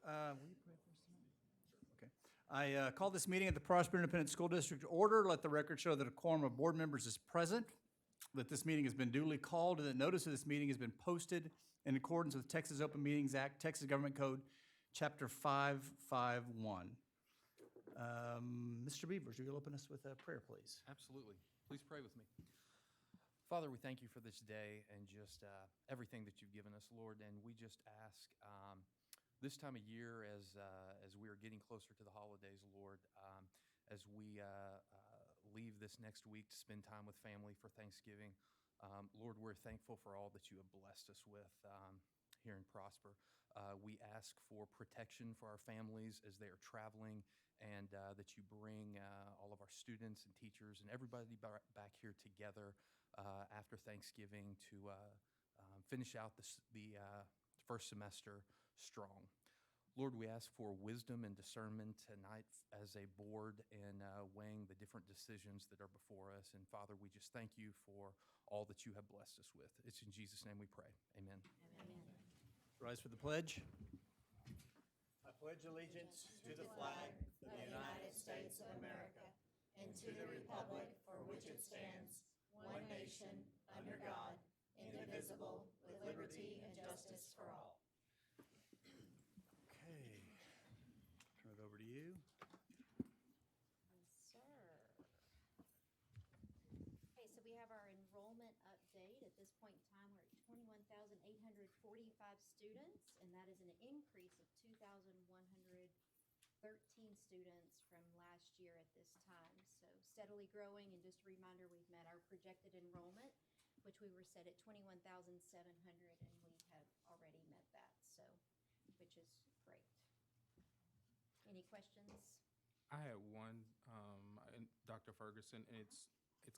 Will you pray for us tonight? Okay. I call this meeting at the Prosper Independent School District to order. Let the record show that a quorum of board members is present, that this meeting has been duly called, and that notice of this meeting has been posted in accordance with Texas Open Meetings Act, Texas Government Code, Chapter 551. Mr. Beavers, you will open us with a prayer, please. Absolutely. Please pray with me. Father, we thank you for this day and just everything that you've given us, Lord. And we just ask this time of year, as we are getting closer to the holidays, Lord, as we leave this next week to spend time with family for Thanksgiving, Lord, we're thankful for all that you have blessed us with here in Prosper. We ask for protection for our families as they are traveling, and that you bring all of our students and teachers and everybody back here together after Thanksgiving to finish out the first semester strong. Lord, we ask for wisdom and discernment tonight as a board in weighing the different decisions that are before us. And Father, we just thank you for all that you have blessed us with. It's in Jesus' name we pray. Amen. Amen. Rise for the pledge. I pledge allegiance to the flag of the United States of America and to the republic for which it stands, one nation, under God, indivisible, with liberty and justice for all. Okay. Turn it over to you. Yes, sir. Okay, so we have our enrollment update. At this point in time, we're at 21,845 students, and that is an increase of 2,113 students from last year at this time. So steadily growing, and just a reminder, we've met our projected enrollment, which we were set at 21,700, and we have already met that, so, which is great. Any questions? I had one, Dr. Ferguson, and it's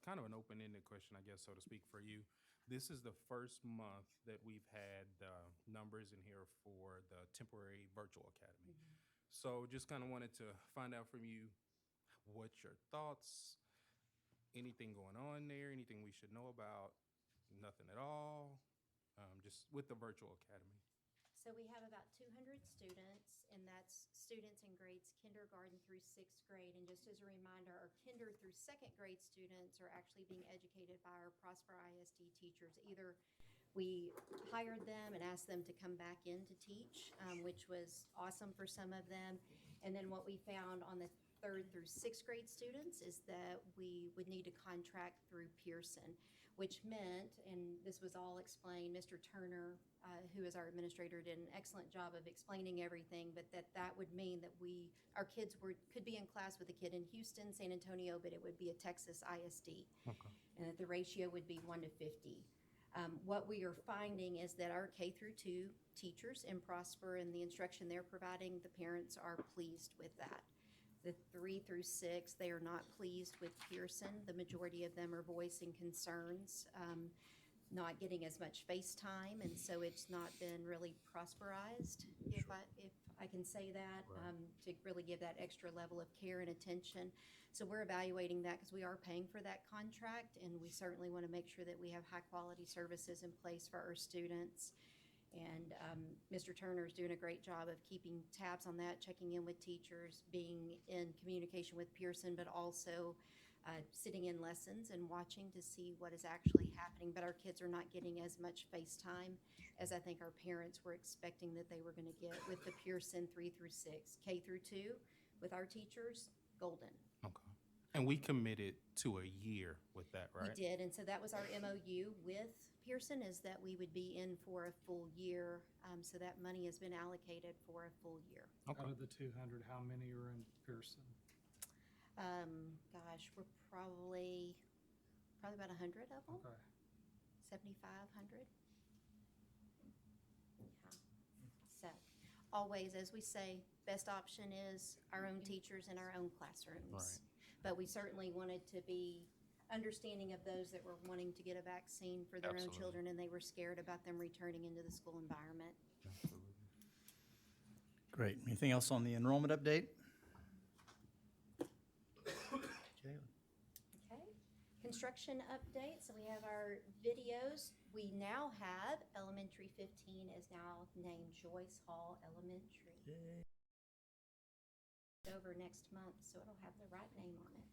kind of an open-ended question, I guess, so to speak, for you. This is the first month that we've had numbers in here for the temporary virtual academy. So just kind of wanted to find out from you, what's your thoughts? Anything going on there? Anything we should know about? Nothing at all? Just with the virtual academy. So we have about 200 students, and that's students in grades kindergarten through 6th grade. And just as a reminder, our kinder through 2nd grade students are actually being educated by our Prosper ISD teachers. Either we hired them and asked them to come back in to teach, which was awesome for some of them. And then what we found on the 3rd through 6th grade students is that we would need to contract through Pearson, which meant, and this was all explained, Mr. Turner, who is our administrator, did an excellent job of explaining everything, but that would mean that our kids could be in class with a kid in Houston, San Antonio, but it would be a Texas ISD. Okay. And that the ratio would be 1 to 50. What we are finding is that our K through 2 teachers in Prosper and the instruction they're providing, the parents are pleased with that. The 3 through 6, they are not pleased with Pearson. The majority of them are voicing concerns, not getting as much face time, and so it's not been really prosperized, if I can say that, to really give that extra level of care and attention. So we're evaluating that because we are paying for that contract, and we certainly want to make sure that we have high-quality services in place for our students. And Mr. Turner is doing a great job of keeping tabs on that, checking in with teachers, being in communication with Pearson, but also sitting in lessons and watching to see what is actually happening. But our kids are not getting as much face time as I think our parents were expecting that they were going to get with the Pearson 3 through 6. K through 2 with our teachers, golden. Okay. And we committed to a year with that, right? We did, and so that was our MOU with Pearson, is that we would be in for a full year. So that money has been allocated for a full year. Okay. Out of the 200, how many are in Pearson? Gosh, we're probably about 100 of them. Okay. 7,500. Yeah. So always, as we say, best option is our own teachers in our own classrooms. Right. But we certainly wanted to be understanding of those that were wanting to get a vaccine for their own Absolutely. children, and they were scared about them returning into the school environment. Absolutely. Great. Anything else on the enrollment update? Jalen. Okay. instruction update. So we have our videos. We now have elementary 15 is now named Joyce Hall Elementary. Over next month, so it'll have the right name on it.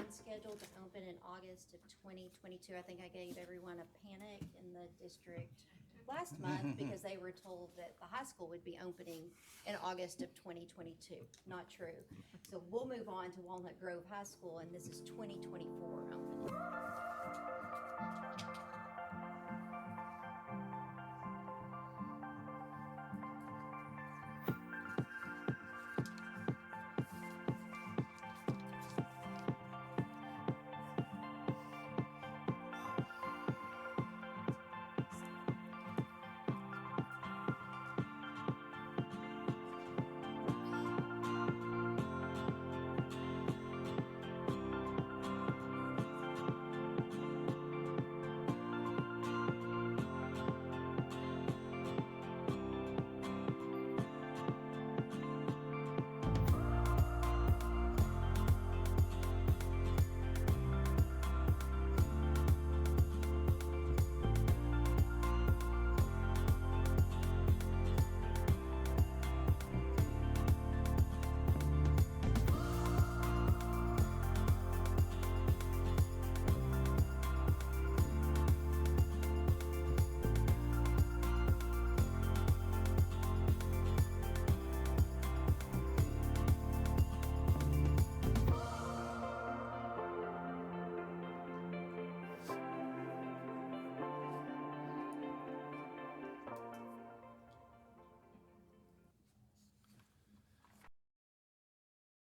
Scheduled to open in August of 2022. I think I gave everyone a panic in the district last month because they were told that the high school would be opening in August of 2022. Not true. So we'll move on to Walnut Grove High School, and this is 2024 opening.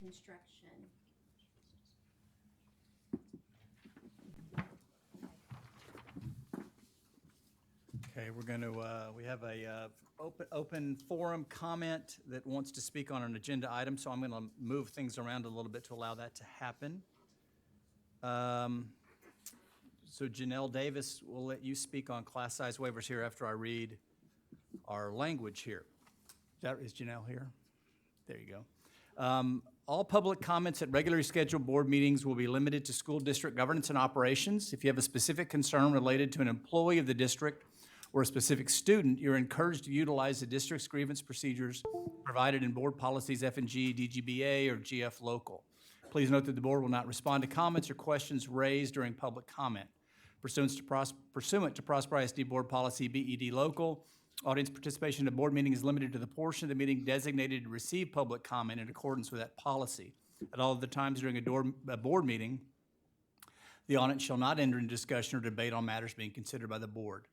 Construction. Okay, we're going to, we have a open forum comment that wants to speak on an agenda item, so I'm going to move things around a little bit to allow that to happen. So Janelle Davis, we'll let you speak on class size waivers here after I read our language here. Is Janelle here? There you go. All public comments at regularly scheduled board meetings will be limited to school district governance and operations. If you have a specific concern related to an employee of the district or a specific student, you're encouraged to utilize the district's grievance procedures provided in board policies F&G, DGBA, or GF Local. Please note that the board will not respond to comments or questions raised during public comment. Pursuant to Prosper ISD Board Policy BED Local, audience participation in a board meeting is limited to the portion of the meeting designated to receive public comment in accordance with that policy. At all of the times during a board meeting, the audience shall not enter into discussion or debate on matters being considered by the board.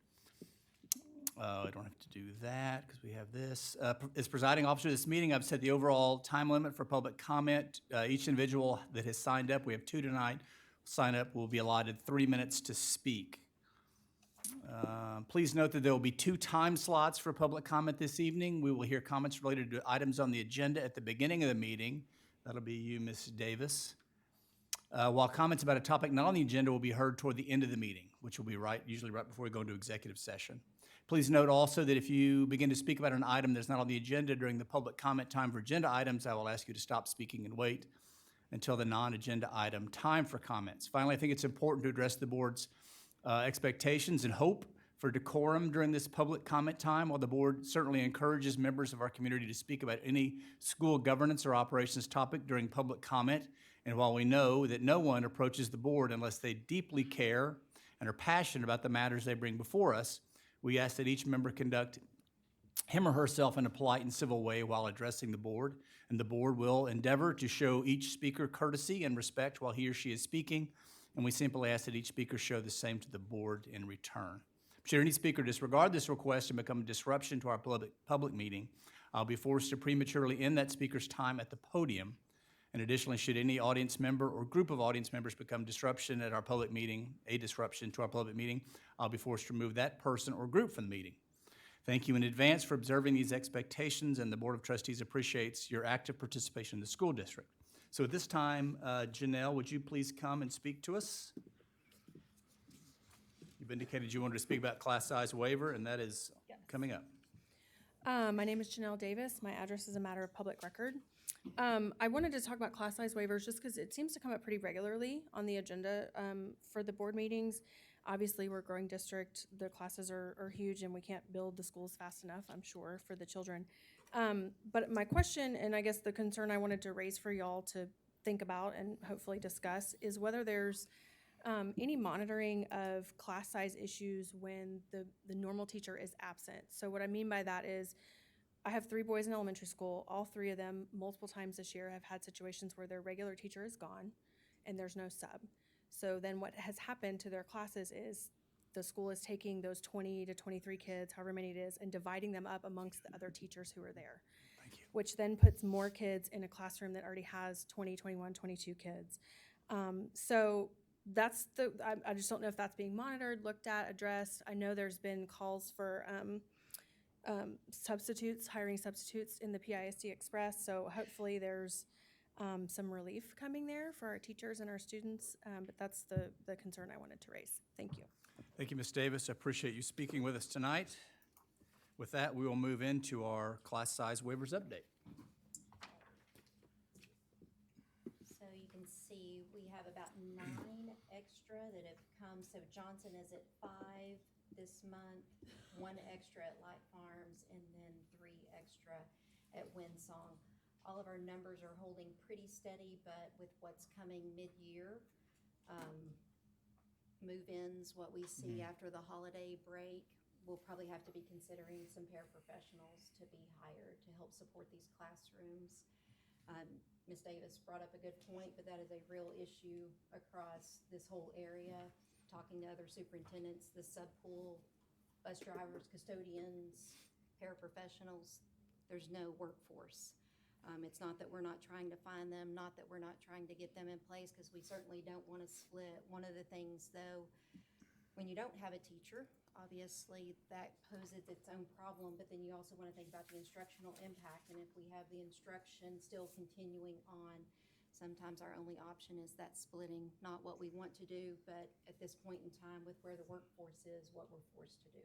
I don't have to do that because we have this. As presiding officer of this meeting, I've set the overall time limit for public comment. Each individual that has signed up, we have 2 tonight, sign up will be allotted 3 minutes to speak. Please note that there will be 2 time slots for public comment this evening. We will hear comments related to items on the agenda at the beginning of the meeting. That'll be you, Ms. Davis. While comments about a topic not on the agenda will be heard toward the end of the meeting, which will be usually right before we go into executive session. Please note also that if you begin to speak about an item that's not on the agenda during the public comment time for agenda items, I will ask you to stop speaking and wait until the non-agenda item time for comments. Finally, I think it's important to address the board's expectations and hope for decorum during this public comment time. While the board certainly encourages members of our community to speak about any school governance or operations topic during public comment, and while we know that no one approaches the board unless they deeply care and are passionate about the matters they bring before us, we ask that each member conduct him or herself in a polite and civil way while addressing the board, and the board will endeavor to show each speaker courtesy and respect while he or she is speaking, and we simply ask that each speaker show the same to the board in return. Should any speaker disregard this request and become a disruption to our public meeting, I'll be forced to prematurely end that speaker's time at the podium. And additionally, should any audience member or group of audience members become disruption at our public meeting, a disruption to our public meeting, I'll be forced to remove that person or group from the meeting. Thank you in advance for observing these expectations, and the Board of Trustees appreciates your active participation in the school district. So at this time, Janelle, would you please come and speak to us? You've indicated you wanted to speak about class size waiver, and that is coming up. My name is Janelle Davis. My address is a matter of public record. I wanted to talk about class size waivers just because it seems to come up pretty regularly on the agenda for the board meetings. Obviously, we're a growing district. The classes are huge, and we can't build the schools fast enough, I'm sure, for the children. But my question, and I guess the concern I wanted to raise for y'all to think about and hopefully discuss, is whether there's any monitoring of class size issues when the normal teacher is absent. So what I mean by that is, I have 3 boys in elementary school. All 3 of them, multiple times this year, have had situations where their regular teacher is gone and there's no sub. So then what has happened to their classes is the school is taking those 20 to 23 kids, however many it is, and dividing them up amongst the other teachers who are there. Thank you. Which then puts more kids in a classroom that already has 20, 21, 22 kids. So that's I just don't know if that's being monitored, looked at, addressed. I know there's been calls for substitutes, hiring substitutes in the PISD Express, so hopefully there's some relief coming there for our teachers and our students, but that's the concern I wanted to raise. Thank you. Thank you, Ms. Davis. I appreciate you speaking with us tonight. With that, we will move into our class size waivers update. So you can see we have about 9 extra that have come. So Johnson is at 5 this month, 1 extra at Light Farms, and then 3 extra at Windsong. All of our numbers are holding pretty steady, but with what's coming mid-year, move-ins, what we see after the holiday break, we'll probably have to be considering some paraprofessionals to be hired to help support these classrooms. Ms. Davis brought up a good point, but that is a real issue across this whole area. Talking to other superintendents, the sub-pool, bus drivers, custodians, paraprofessionals, there's no workforce. It's not that we're not trying to find them, not that we're not trying to get them in place, because we certainly don't want to split. One of the things, though, when you don't have a teacher, obviously that poses its own problem, but then you also want to think about the instructional impact, and if we have the instruction still continuing on, sometimes our only option is that splitting, not what we want to do, but at this point in time with where the workforce is, what we're forced to do.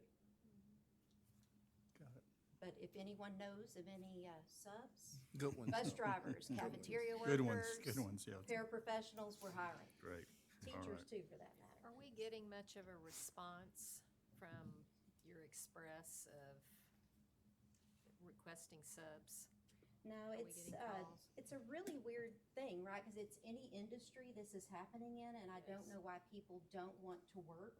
Got it. But if anyone knows of any subs, Good ones. bus drivers, cafeteria Good workers, ones, good ones, yeah. paraprofessionals, we're hiring. Great. Teachers right. too, for that matter. Are we getting much of a response from your express of requesting subs? No, we it's getting calls? it's a really weird thing, right? Because it's any industry this is happening in, and I don't know why people don't want to work.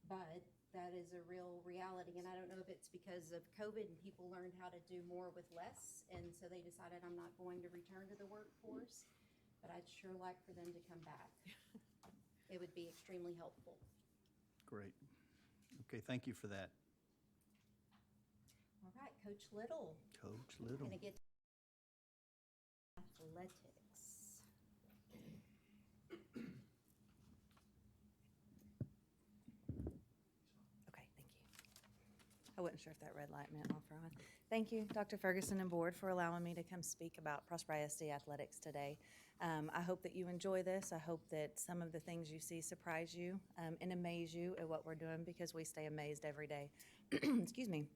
But that is a real reality, and I don't know if it's because of COVID and people learned how to do more with less, and so they decided I'm not going to return to the workforce, but I'd sure like for them to come back. It would be extremely helpful. Great. Okay, thank you for that. All right, Coach Little, Coach Little. gonna get athletics. Okay, thank you. I wouldn't wasn't sure if that red light meant off or on. Thank you, Dr. Ferguson and board, for allowing me to come speak about Prosper ISD athletics today. I hope that you enjoy this. I hope that some of the things you see surprise you and amaze you at what we're doing, because we stay amazed every day. Excuse me.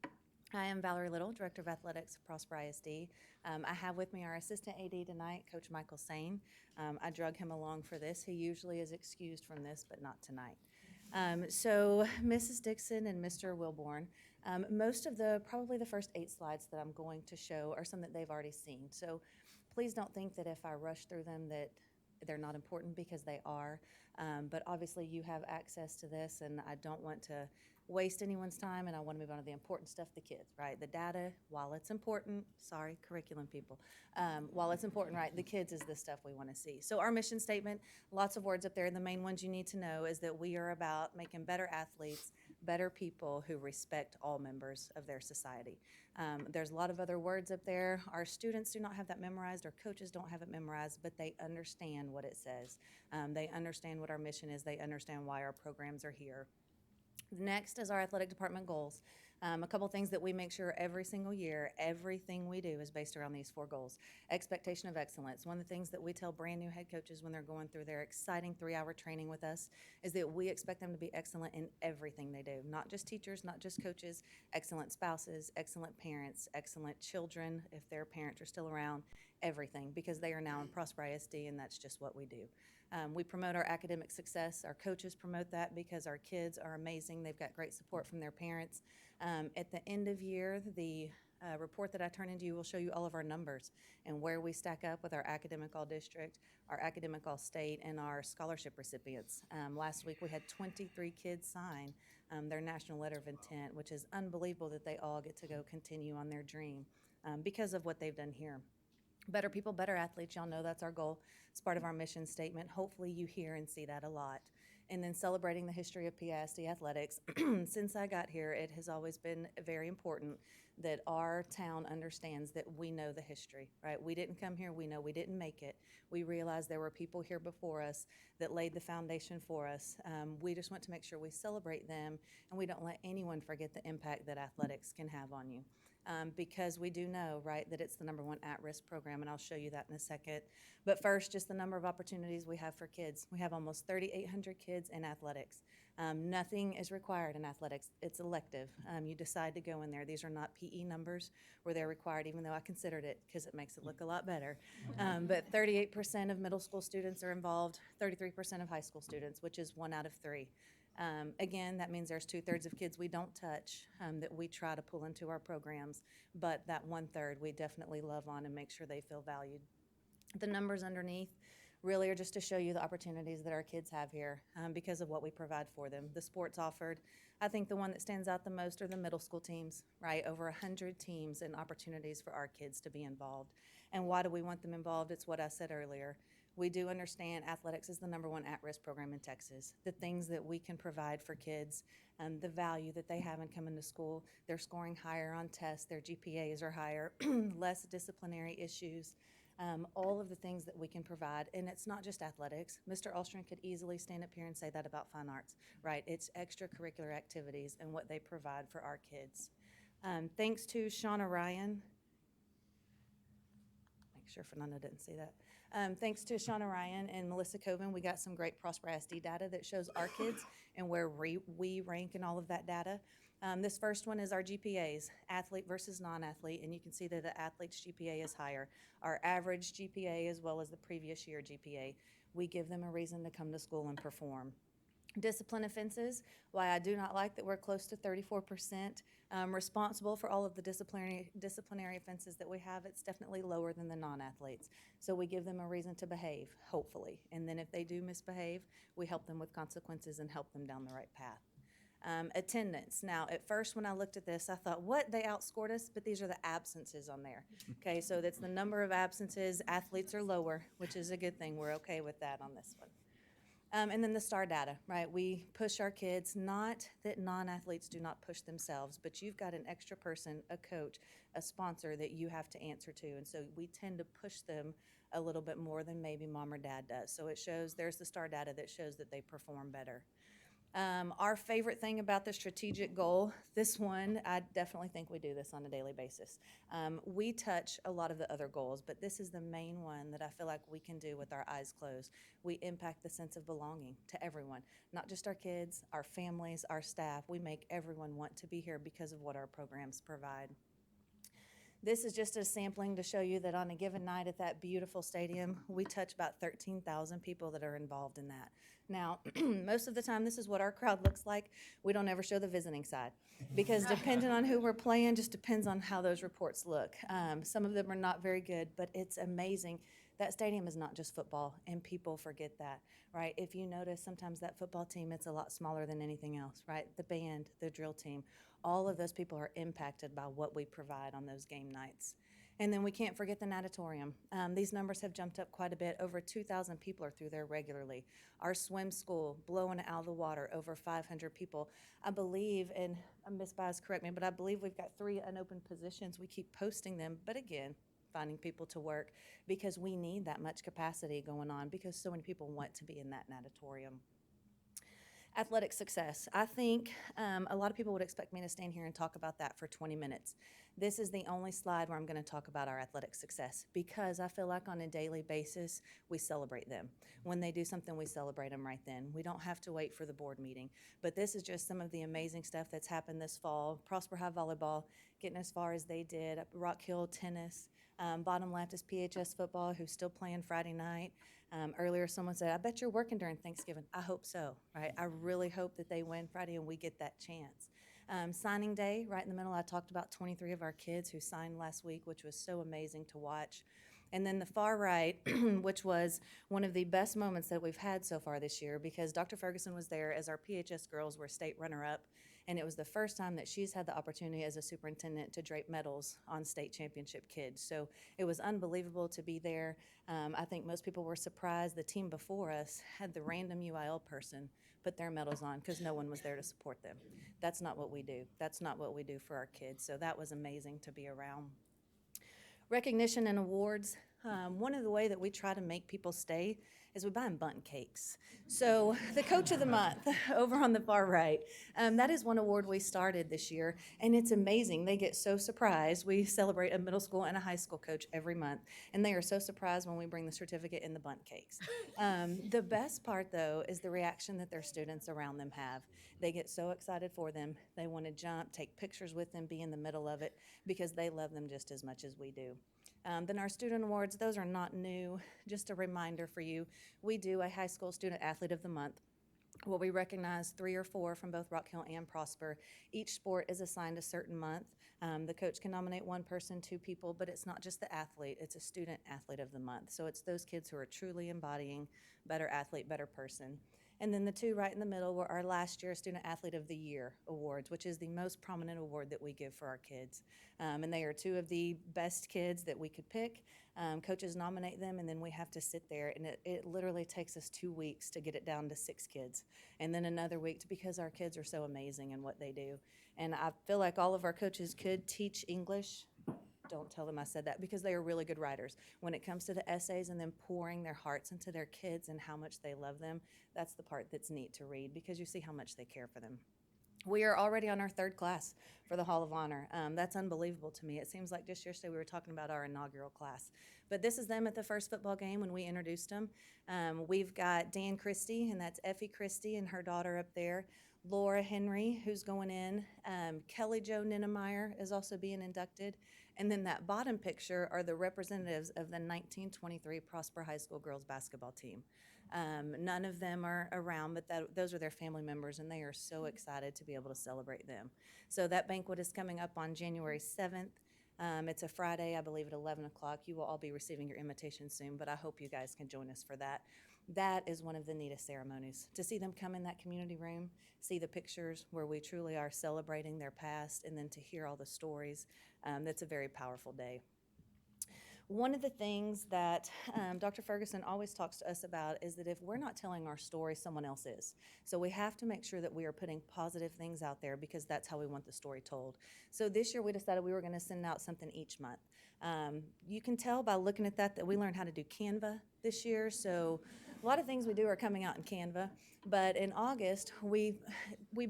I am Valerie Little, Director of Athletics at Prosper ISD. I have with me our Assistant AD tonight, Coach Michael Sane. I drug him along for this. He usually is excused from this, but not tonight. So Mrs. Dixon and Mr. Wilborn, most of probably the first 8 slides that I'm going to show are some that they've already seen. So please don't think that if I rush through them that they're not important, because they are. But obviously you have access to this, and I don't want to waste anyone's time, and I want to move on to the important stuff, the kids, right? The data, while it's important, sorry, curriculum people, while it's important, right, the kids is the stuff we want to see. So our mission statement, lots of words up there. The main ones you need to know is that we are about making better athletes, better people who respect all members of their society. There's a lot of other words up there. Our students do not have that memorized. Our coaches don't have it memorized, but they understand what it says. They understand what our mission is. They understand why our programs are here. Next is our athletic department goals. A couple things that we make sure every single year, everything we do is based around these 4 goals. Expectation of excellence. One of the things that we tell brand new head coaches when they're going through their exciting 3-hour training with us is that we expect them to be excellent in everything they do. Not just teachers, not just coaches, excellent spouses, excellent parents, excellent children, if their parents are still around, everything, because they are now in Prosper ISD, and that's just what we do. We promote our academic success. Our coaches promote that because our kids are amazing. They've got great support from their parents. At the end of year, the report that I turn into you will show you all of our numbers and where we stack up with our academic all district, our academic all state, and our scholarship recipients. Last week we had 23 kids sign their national letter of intent, which is unbelievable that they all get to go continue on their dream because of what they've done here. Better people, better athletes, y'all know that's our goal. It's part of our mission statement. Hopefully you hear and see that a lot. And then celebrating the history of PISD athletics. Since I got here, it has always been very important that our town understands that we know the history, right? We didn't come here, we know we didn't make it. We realize there were people here before us that laid the foundation for us. We just want to make sure we celebrate them, and we don't let anyone forget the impact that athletics can have on you. Because we do know, right, that it's the #1 at-risk program, and I'll show you that in a second. But first, just the number of opportunities we have for kids. We have almost 3,800 kids in athletics. Nothing is required in athletics. It's elective. You decide to go in there. These are not PE numbers where they're required, even though I considered it because it makes it look a lot better. But 38% of middle school students are involved, 33% of high school students, which is 1 out of 3. Again, that means there's 2/3 of kids we don't touch that we try to pull into our programs, but that 1/3 we definitely love on and make sure they feel valued. The numbers underneath really are just to show you the opportunities that our kids have here because of what we provide for them. The sports offered, I think the one that stands out the most are the middle school teams, right? Over 100 teams and opportunities for our kids to be involved. And why do we want them involved? It's what I said earlier. We do understand athletics is the #1 at-risk program in Texas. The things that we can provide for kids, the value that they have in coming to school, they're scoring higher on tests, their GPAs are higher, less disciplinary issues, all of the things that we can provide. And it's not just athletics. Mr. Alstrom could easily stand up here and say that about fine arts, right? It's extracurricular activities and what they provide for our kids. Thanks to Shauna Ryan. Make sure Fernanda didn't see that. Thanks to Shauna Ryan and Melissa Coven, we got some great Prosper ISD data that shows our kids and where we rank in all of that data. This first one is our GPAs, athlete versus non-athlete, and you can see that the athlete's GPA is higher. Our average GPA as well as the previous year GPA. We give them a reason to come to school and perform. Discipline offenses, why I do not like that we're close to 34% responsible for all of the disciplinary offenses that we have. It's definitely lower than the non-athletes. So we give them a reason to behave, hopefully. And then if they do misbehave, we help them with consequences and help them down the right path. Attendance. Now, at first when I looked at this, I thought, what? They outscored us? But these are the absences on there. Okay, so that's the number of absences. Athletes are lower, which is a good thing. We're okay with that on this one. And then the STAR data, right? We push our kids, not that non-athletes do not push themselves, but you've got an extra person, a coach, a sponsor that you have to answer to. And so we tend to push them a little bit more than maybe mom or dad does. So it shows, there's the STAR data that shows that they perform better. Our favorite thing about the strategic goal, this one, I definitely think we do this on a daily basis. We touch a lot of the other goals, but this is the main one that I feel like we can do with our eyes closed. We impact the sense of belonging to everyone, not just our kids, our families, our staff. We make everyone want to be here because of what our programs provide. This is just a sampling to show you that on a given night at that beautiful stadium, we touch about 13,000 people that are involved in that. Now, most of the time, this is what our crowd looks like. We don't ever show the visiting side because depending on who we're playing, just depends on how those reports look. Some of them are not very good, but it's amazing. That stadium is not just football, and people forget that, right? If you notice, sometimes that football team, it's a lot smaller than anything else, right? The band, the drill team, all of those people are impacted by what we provide on those game nights. And then we can't forget the natatorium. These numbers have jumped up quite a bit. Over 2,000 people are through there regularly. Our swim school, blowing it out of the water, over 500 people. I believe, and Ms. Bias, correct me, but I believe we've got 3 unopened positions. We keep posting them, but again, finding people to work because we need that much capacity going on because so many people want to be in that natatorium. Athletic success. I think a lot of people would expect me to stand here and talk about that for 20 minutes. This is the only slide where I'm going to talk about our athletic success because I feel like on a daily basis, we celebrate them. When they do something, we celebrate them right then. We don't have to wait for the board meeting. But this is just some of the amazing stuff that's happened this fall. Prosper High Volleyball, getting as far as they did. Rock Hill Tennis. Bottom left is PHS Football, who's still playing Friday night. Earlier, someone said, I bet you're working during Thanksgiving. I hope so, right? I really hope that they win Friday and we get that chance. Signing day, right in the middle, I talked about 23 of our kids who signed last week, which was so amazing to watch. And then the far right, which was one of the best moments that we've had so far this year because Dr. Ferguson was there as our PHS girls were state runner-up. And it was the first time that she's had the opportunity as a superintendent to drape medals on state championship kids. So it was unbelievable to be there. I think most people were surprised. The team before us had the random UIL person put their medals on because no one was there to support them. That's not what we do. That's not what we do for our kids. So that was amazing to be around. Recognition and awards. One of the ways that we try to make people stay is we buy them bundt cakes. So the Coach of the Month over on the far right, that is one award we started this year, and it's amazing. They get so surprised. We celebrate a middle school and a high school coach every month, and they are so surprised when we bring the certificate and the bundt cakes. The best part, though, is the reaction that their students around them have. They get so excited for them. They want to jump, take pictures with them, be in the middle of it, because they love them just as much as we do. Then our student awards, those are not new. Just a reminder for you, we do a high school student athlete of the month. Well, we recognize 3 or 4 from both Rock Hill and Prosper. Each sport is assigned a certain month. The coach can nominate 1 person, 2 people, but it's not just the athlete, it's a student athlete of the month. So it's those kids who are truly embodying better athlete, better person. And then the 2 right in the middle were our last year Student Athlete of the Year awards, which is the most prominent award that we give for our kids. And they are 2 of the best kids that we could pick. Coaches nominate them, and then we have to sit there, and it literally takes us 2 weeks to get it down to 6 kids. And then another week because our kids are so amazing in what they do. And I feel like all of our coaches could teach English. Don't tell them I said that because they are really good writers. When it comes to the essays and them pouring their hearts into their kids and how much they love them, that's the part that's neat to read because you see how much they care for them. We are already on our 3rd class for the Hall of Honor. That's unbelievable to me. It seems like just yesterday we were talking about our inaugural class. But this is them at the first football game when we introduced them. We've got Dan Christie, and that's Effie Christie and her daughter up there. Laura Henry, who's going in. Kelly Jo Ninnemeyer is also being inducted. And then that bottom picture are the representatives of the 1923 Prosper High School girls basketball team. None of them are around, but those are their family members, and they are so excited to be able to celebrate them. So that banquet is coming up on January 7th. It's a Friday, I believe, at 11 o'clock. You will all be receiving your invitation soon, but I hope you guys can join us for that. That is one of the neatest ceremonies. To see them come in that community room, see the pictures where we truly are celebrating their past, and then to hear all the stories, that's a very powerful day. One of the things that Dr. Ferguson always talks to us about is that if we're not telling our story, someone else is. So we have to make sure that we are putting positive things out there because that's how we want the story told. So this year we decided we were going to send out something each month. You can tell by looking at that we learned how to do Canva this year. So A lot of things we do are coming out in Canva, but in August, we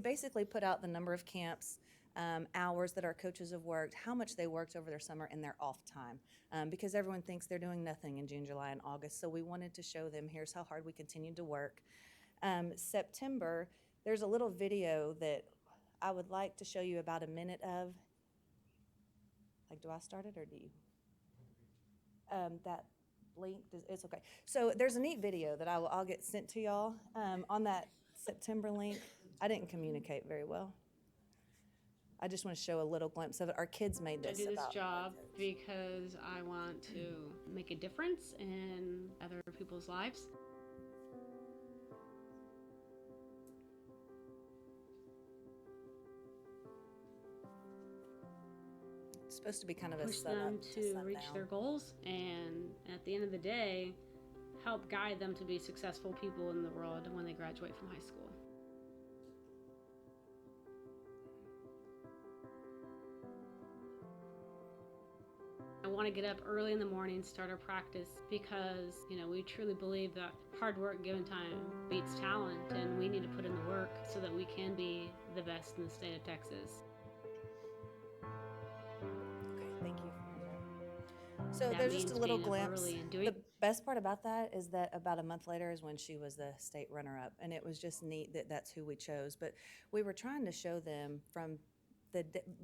basically put out the number of camps, hours that our coaches have worked, how much they worked over their summer, and their off time, because everyone thinks they're doing nothing in June, July, and August. So we wanted to show them, here's how hard we continued to work. September, there's a little video that I would like to show you about a minute of. Like, do I start it or do you? That link, it's okay. So there's a neat video that I'll get sent to y'all on that September link. I didn't communicate very well. I just want to show a little glimpse of it. Our kids made I this. do this about job because I want to make a difference in other people's lives. It's supposed to be kind of a Push sun them up to sun reach down. their goals, and at the end of the day, help guide them to be successful people in the world when they graduate from high school. I want to get up early in the morning, start our practice, because, we truly believe that hard work given time beats talent, and we need to put in the work so that we can be the best in the state of Texas. Okay, thank you. So That there's just a means little being up glimpse. early and doing- The best part about that is that about a month later is when she was the state runner-up, and it was just neat that that's who we chose. But we were trying to show them from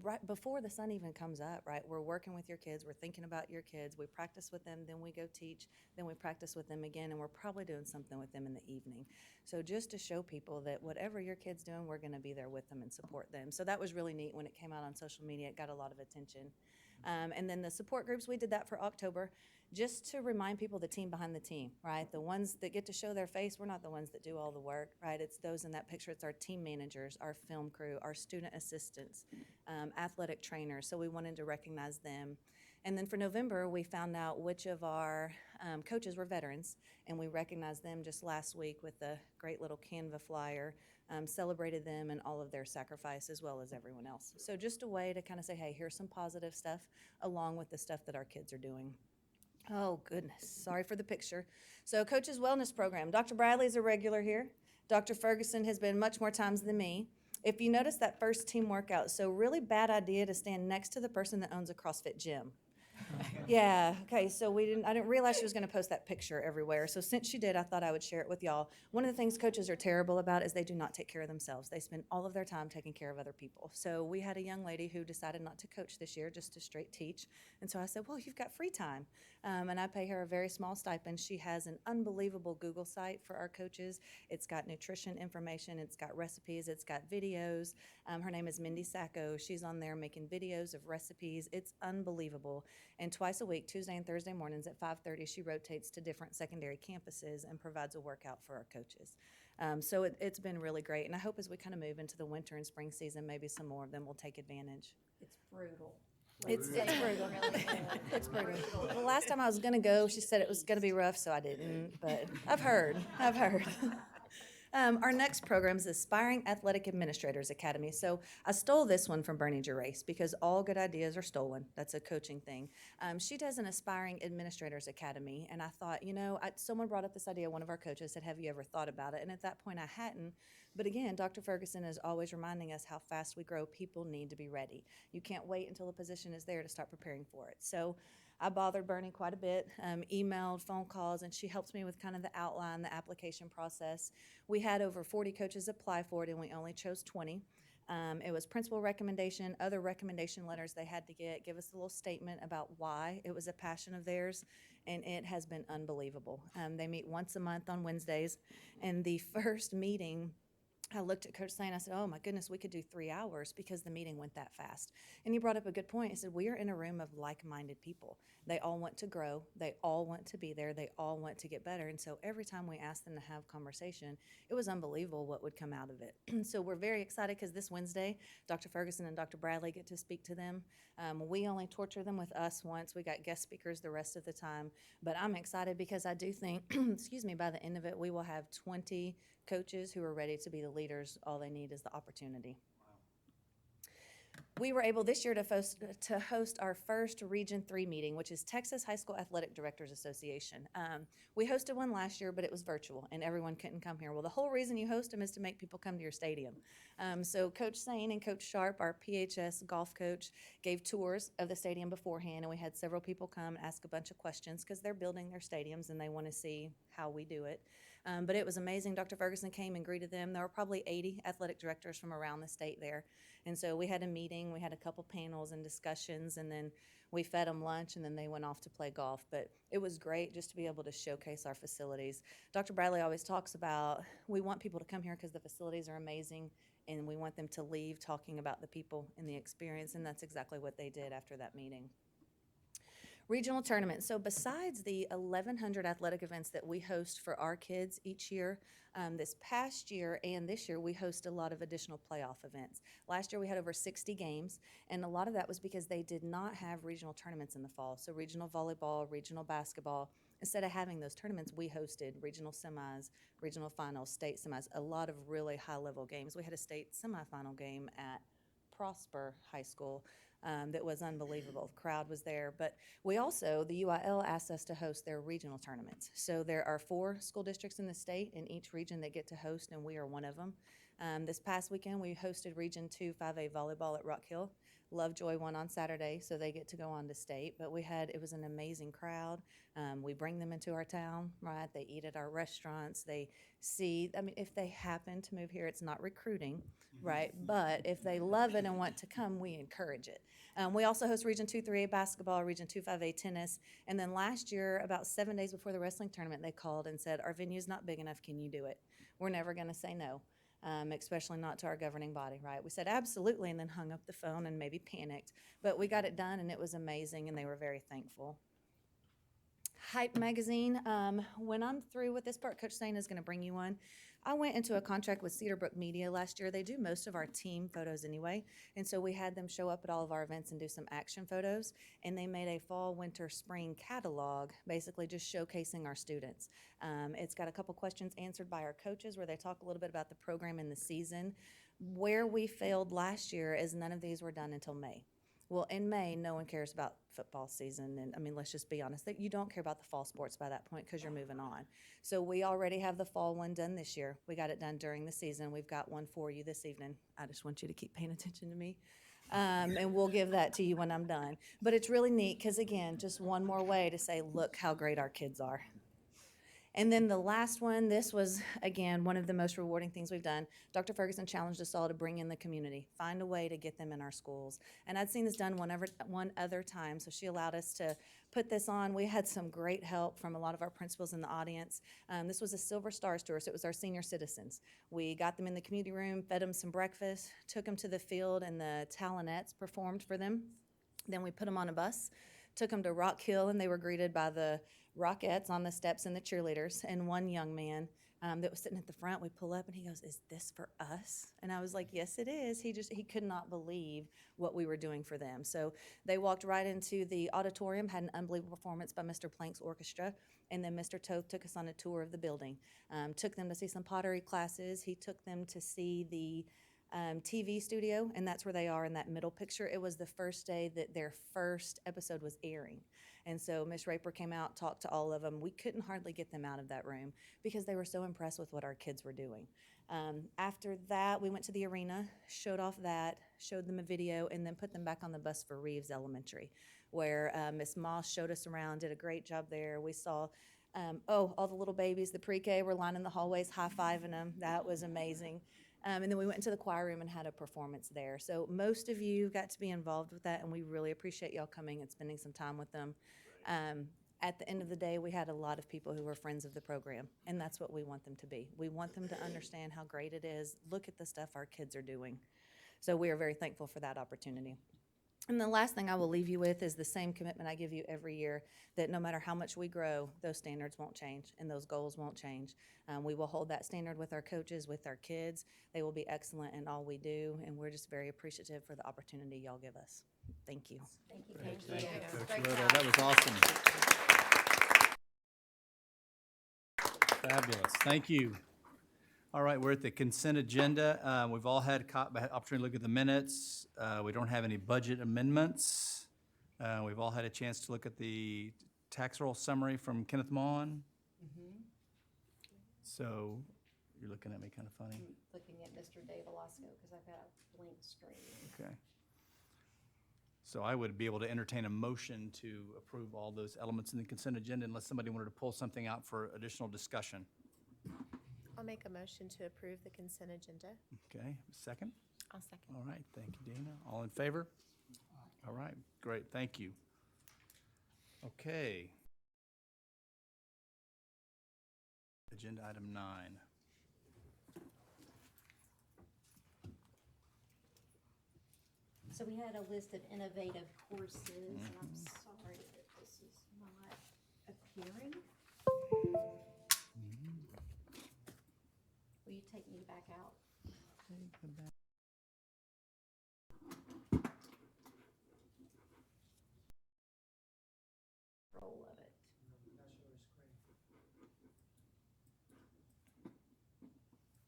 right before the sun even comes up, right? We're working with your kids, we're thinking about your kids, we practice with them, then we go teach, then we practice with them again, and we're probably doing something with them in the evening. So just to show people that whatever your kid's doing, we're gonna be there with them and support them. So that was really neat when it came out on social media, it got a lot of attention. And then the support groups, we did that for October, just to remind people the team behind the team, right? The ones that get to show their face, we're not the ones that do all the work, right? It's those in that picture. It's our team managers, our film crew, our student assistants, athletic trainers. So we wanted to recognize them. And then for November, we found out which of our coaches were veterans, and we recognized them just last week with a great little Canva flyer, celebrated them and all of their sacrifice as well as everyone else. So just a way to kind of say, hey, here's some positive stuff along with the stuff that our kids are doing. Oh, goodness. Sorry for the picture. So Coach's Wellness Program. Dr. Bradley's a regular here. Dr. Ferguson has been much more times than me. If you notice that first team workout, so really bad idea to stand next to the person that owns a CrossFit gym. Yeah, okay, so I didn't realize she was gonna post that picture everywhere. So since she did, I thought I would share it with y'all. One of the things coaches are terrible about is they do not take care of themselves. They spend all of their time taking care of other people. So we had a young lady who decided not to coach this year, just to straight teach. And so I said, well, you've got free time. And I pay her a very small stipend. She has an unbelievable Google site for our coaches. It's got nutrition information, it's got recipes, it's got videos. Her name is Mindy Sacco. She's on there making videos of recipes. It's unbelievable. And twice a week, Tuesday and Thursday mornings at 5:30, she rotates to different secondary campuses and provides a workout for our coaches. So it's been really great. And I hope as we kind of move into the winter and spring season, maybe some more of them will take advantage. It's brutal. It's brutal. It's brutal. The last time I was gonna go, she said it was gonna be rough, so I didn't, but I've heard. Our next program is Aspiring Athletic Administrators Academy. So I stole this one from Bernie Gerace because all good ideas are stolen. That's a coaching thing. She does an Aspiring Administrators Academy, and I thought, someone brought up this idea, one of our coaches said, have you ever thought about it? And at that point I hadn't. But again, Dr. Ferguson is always reminding us how fast we grow. People need to be ready. You can't wait until a position is there to start preparing for it. So I bothered Bernie quite a bit, emailed, phone calls, and she helps me with kind of the outline, the application process. We had over 40 coaches apply for it, and we only chose 20. It was principal recommendation, other recommendation letters they had to give us a little statement about why it was a passion of theirs, and it has been unbelievable. They meet once a month on Wednesdays, and the first meeting, I looked at Coach Slane, I said, oh my goodness, we could do 3 hours because the meeting went that fast. And he brought up a good point. He said, we are in a room of like-minded people. They all want to grow. They all want to be there. They all want to get better. And so every time we asked them to have conversation, it was unbelievable what would come out of it. So we're very excited because this Wednesday, Dr. Ferguson and Dr. Bradley get to speak to them. We only torture them with us once. We got guest speakers the rest of the time. But I'm excited because I do think, by the end of it, we will have 20 coaches who are ready to be the leaders. All they need is the opportunity. We were able this year to host our first Region 3 meeting, which is Texas High School Athletic Directors Association. We hosted one last year, but it was virtual, and everyone couldn't come here. Well, the whole reason you host them is to make people come to your stadium. So Coach Sane and Coach Sharp, our PHS golf coach, gave tours of the stadium beforehand, and we had several people come and ask a bunch of questions because they're building their stadiums, and they want to see how we do it. But it was amazing. Dr. Ferguson came and greeted them. There were probably 80 athletic directors from around the state there. And so we had a meeting, we had a couple panels and discussions, and then we fed them lunch, and then they went off to play golf. But it was great just to be able to showcase our facilities. Dr. Bradley always talks about, we want people to come here because the facilities are amazing, and we want them to leave talking about the people and the experience, and that's exactly what they did after that meeting. Regional tournaments. So besides the 1,100 athletic events that we host for our kids each year, this past year and this year, we host a lot of additional playoff events. Last year, we had over 60 games, and a lot of that was because they did not have regional tournaments in the fall. So regional volleyball, regional basketball, instead of having those tournaments, we hosted regional semis, regional finals, state semis, a lot of really high-level games. We had a state semifinal game at Prosper High School. That was unbelievable. The crowd was there. But we also, the UIL asked us to host their regional tournaments. So there are 4 school districts in the state in each region that get to host, and we are one of them. This past weekend, we hosted Region 2 5A volleyball at Rock Hill. Lovejoy won on Saturday, so they get to go on to state. But it was an amazing crowd. We bring them into our town, right? They eat at our restaurants. They see, if they happen to move here, it's not recruiting, right? But if they love it and want to come, we encourage it. We also host Region 2 3A basketball, Region 2 5A tennis. And then last year, about 7 days before the wrestling tournament, they called and said, our venue's not big enough, can you do it? We're never gonna say no. Especially not to our governing body, right? We said absolutely and then hung up the phone and maybe panicked. But we got it done, and it was amazing, and they were very thankful. Hype magazine. When I'm through with this part, Coach Sane is going to bring you one. I went into a contract with Cedarbrook Media last year. They do most of our team photos anyway, and so we had them show up at all of our events and do some action photos, and they made a fall, winter, spring catalog, basically just showcasing our students. It's got a couple questions answered by our coaches where they talk a little bit about the program and the season. Where we failed last year is none of these were done until May. Well, in May, no one cares about football season, and let's just be honest, that you don't care about the fall sports by that point because you're moving on. So we already have the fall one done this year. We got it done during the season. We've got one for you this evening. I just want you to keep paying attention to me, and we'll give that to you when I'm done. But it's really neat because, again, just one more way to say, look how great our kids are. And then the last one, this was, again, one of the most rewarding things we've done. Dr. Ferguson challenged us all to bring in the community, find a way to get them in our schools. And I'd seen this done one other time, so she allowed us to put this on. We had some great help from a lot of our principals in the audience. This was a Silver Stars tour, so it was our senior citizens. We got them in the community room, fed them some breakfast, took them to the field, and the Talinettes performed for them. Then we put them on a bus, took them to Rock Hill, and they were greeted by the Rockettes on the steps and the cheerleaders. And one young man that was sitting at the front, we pull up and he goes, "Is this for us?" And I was like, "Yes, it is." He could not believe what we were doing for them. So they walked right into the auditorium, had an unbelievable performance by Mr. Plank's orchestra, and then Mr. Toth took us on a tour of the building. Took them to see some pottery classes. He took them to see the TV studio, and that's where they are in that middle picture. It was the first day that their first episode was airing. And so Ms. Raper came out, talked to all of them. We couldn't hardly get them out of that room because they were so impressed with what our kids were doing. After that, we went to the arena, showed off that, showed them a video, and then put them back on the bus for Reeves Elementary, where Ms. Moss showed us around, did a great job there. We saw, all the little babies, the pre-K were lining the hallways, high-fiving them. That was amazing. And then we went into the choir room and had a performance there. So most of you got to be involved with that, and we really appreciate y'all coming and spending some time with them. At the end of the day, we had a lot of people who were friends of the program, and that's what we want them to be. We want them to understand how great it is. Look at the stuff our kids are doing. So we are very thankful for that opportunity. And the last thing I will leave you with is the same commitment I give you every year, that no matter how much we grow, those standards won't change and those goals won't change. We will hold that standard with our coaches, with our kids. They will be excellent in all we do, and we're just very appreciative for the opportunity y'all give us. Thank you. Thank you. Thank you, Coach Great Little. job. That was awesome. Fabulous. Thank you. All right, we're at the consent agenda. We've all had opportunity to look at the minutes. We don't have any budget amendments. We've all had a chance to look at the tax roll summary from Kenneth Mon. So you're looking at me kind of funny. I'm looking at Mr. Dave Velasco because I've got a blank screen. Okay. So I would be able to entertain a motion to approve all those elements in the consent agenda unless somebody wanted to pull something out for additional discussion. I'll make a motion to approve the consent agenda. Okay, second? I'll second. All right, thank you, Dana. All in favor? All right, great, thank you. Okay. Agenda item 9. So we had a list of innovative courses, and I'm sorry that this is not appearing. Will you take me back out? Roll of it.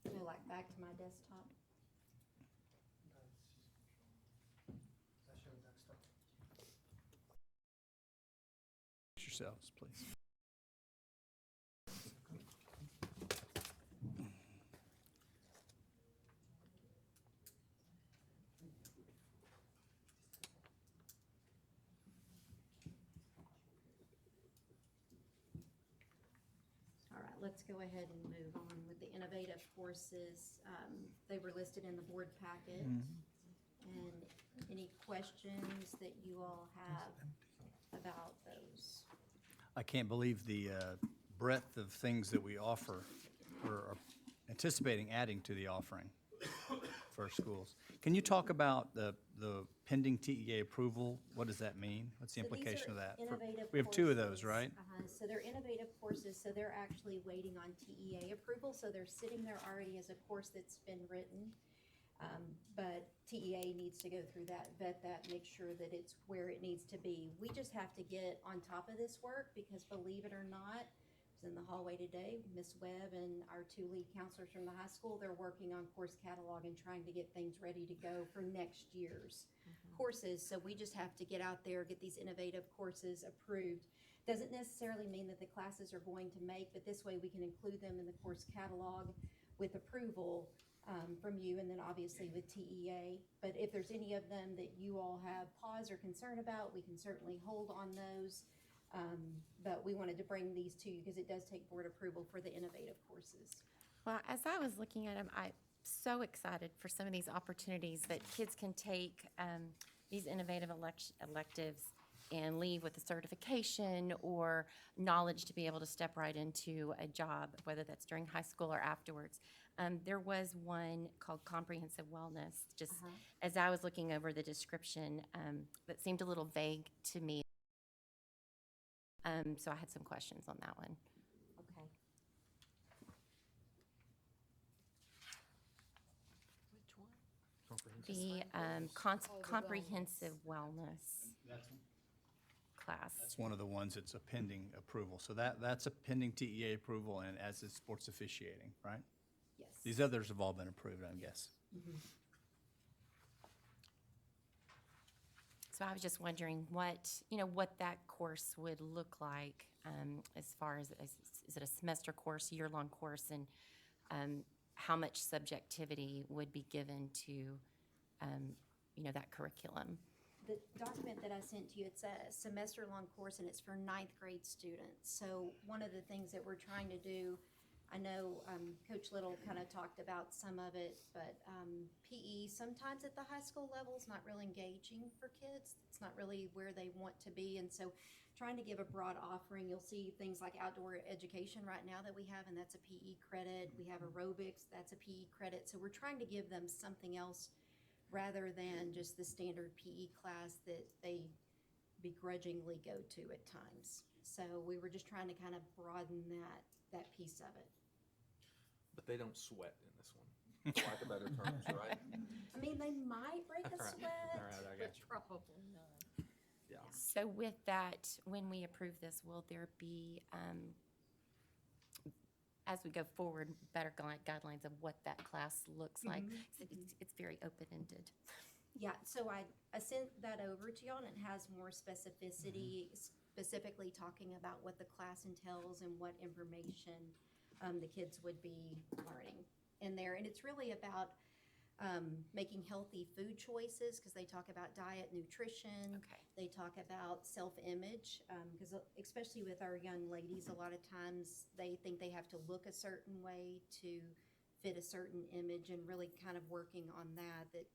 Go like back to my desktop. Yourselves, please. All right, let's go ahead and move on with the innovative courses. They were listed in the board packet. And any questions that you all have about those? I can't believe the breadth of things that we offer or are anticipating adding to the offering for our schools. Can you talk about the pending TEA approval? What does that mean? What's the So these implication are of that? innovative We have 2 of those, courses. right? So they're innovative courses, so they're actually waiting on TEA approval, so they're sitting there already as a course that's been written. But TEA needs to go through that, vet that, make sure that it's where it needs to be. We just have to get on top of this work because believe it or not, I was in the hallway today, Miss Webb and our 2 lead counselors from the high school, they're working on course catalog and trying to get things ready to go for next year's courses. So we just have to get out there, get these innovative courses approved. Doesn't necessarily mean that the classes are going to make, but this way we can include them in the course catalog with approval from you, and then obviously with TEA. But if there's any of them that you all have pause or concern about, we can certainly hold on those. But we wanted to bring these to you because it does take board approval for the innovative courses. Well, as I was looking at them, I'm so excited for some of these opportunities that kids can take these innovative electives and leave with a certification or knowledge to be able to step right into a job, whether that's during high school or afterwards. There was one called Comprehensive Wellness, just as I was looking over the description, that seemed a little vague to me. So I had some questions on that one. Okay. The comprehensive wellness class. That's one of the ones that's a pending approval. So that's a pending TEA approval, and as is sports officiating, right? Yes. These others have all been approved, I guess. So I was just wondering what that course would look like as far as, is it a semester course, year-long course, and how much subjectivity would be given to, that curriculum? The document that I sent to you, it's a semester-long course, and it's for 9th grade students. So one of the things that we're trying to do, I know Coach Little kind of talked about some of it, but PE sometimes at the high school level is not really engaging for kids. It's not really where they want to be, and so trying to give a broad offering. You'll see things like outdoor education right now that we have, and that's a PE credit. We have aerobics, that's a PE credit. So we're trying to give them something else rather than just the standard PE class that they begrudgingly go to at times. So we were just trying to kind of broaden that piece of it. But they don't sweat in this one, for lack of better terms, right? I mean, they might break a Right. sweat. All right, I got you. Probably not. Yeah. So with that, when we approve this, will there be as we go forward, better guidelines of what that class looks like. So it's very open-ended. Yeah, so I sent that over to y'all, and it has more specificity, specifically talking about what the class entails and what information the kids would be learning in there. And it's really about making healthy food choices, because they talk about diet, nutrition. Okay. They talk about self-image, because especially with our young ladies, a lot of times they think they have to look a certain way to fit a certain image, and really kind of working on that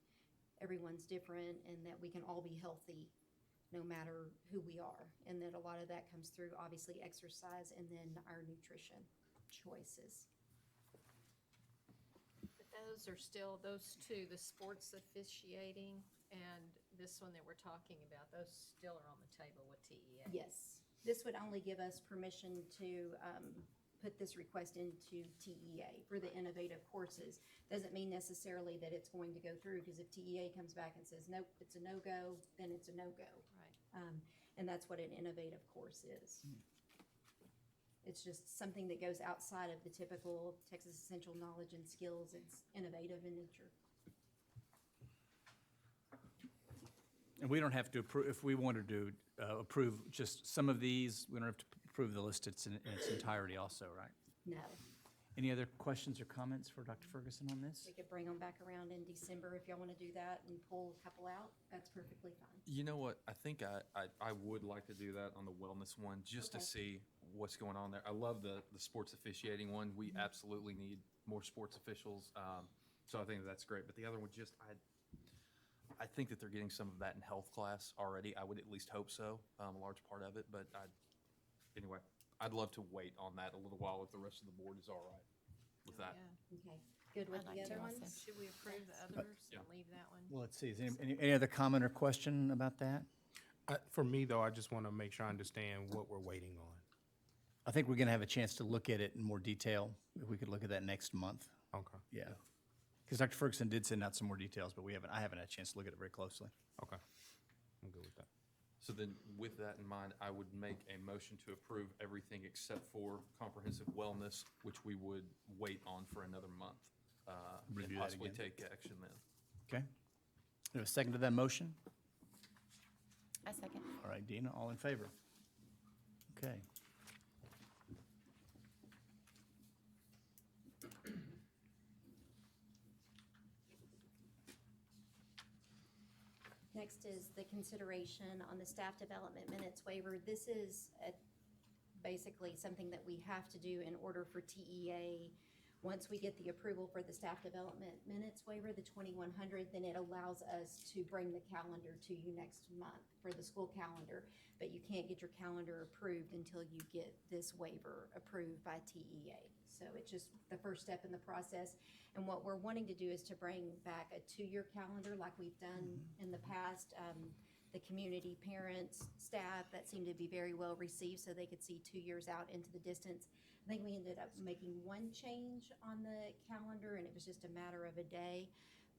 everyone's different and that we can all be healthy no matter who we are. And that a lot of that comes through, obviously, exercise and then our nutrition choices. But those are still, those two, the sports officiating and this one that we're talking about, those still are on the table with TEA. Yes, this would only give us permission to put this request into TEA for the innovative courses. Doesn't mean necessarily that it's going to go through, because if TEA comes back and says, nope, it's a no-go, then it's a no-go. Right. And that's what an innovative course is. It's just something that goes outside of the typical Texas Essential Knowledge and Skills. It's innovative in nature. And we don't have to approve, if we wanted to approve just some of these, we don't have to approve the list in its entirety also, right? No, Any other questions or comments for Dr. Ferguson on this? we could bring them back around in December if y'all want to do that and pull a couple out. That's perfectly fine. You know what? I think I would like to do that on the wellness one, just to Okay. see what's going on there. I love the sports officiating one. We absolutely need more sports officials. So I think that's great. But the other one, I think that they're getting some of that in health class already. I would at least hope so, a large part of it. But anyway, I'd love to wait on that a little while if the rest of the board is all right with that. Yeah. Okay, good with I'd like the to other also. ones? Should we approve the others Yeah. and leave that one? Well, let's see, is any other comment or question about that? For me, though, I just want to make sure I understand what we're waiting on. I think we're going to have a chance to look at it in more detail, if we could look at that next month. Okay. Yeah. Because Dr. Ferguson did send out some more details, but I haven't had a chance to look at it very closely. Okay. I'm good with that. So then, with that in mind, I would make a motion to approve everything except for comprehensive wellness, which we would wait on for another month. Review And that possibly again. take action then. Okay? Do a second to that motion? A second. All right, Dina, all in favor? Okay. Next is the consideration on the staff development minutes waiver. This is basically something that we have to do in order for TEA. Once we get the approval for the staff development minutes waiver, the 2100, then it allows us to bring the calendar to you next month for the school calendar. But you can't get your calendar approved until you get this waiver approved by TEA. So it's just the first step in the process. And what we're wanting to do is to bring back a 2-year calendar like we've done in the past. The community, parents, staff, that seemed to be very well received, so they could see 2 years out into the distance. I think we ended up making one change on the calendar, and it was just a matter of a day.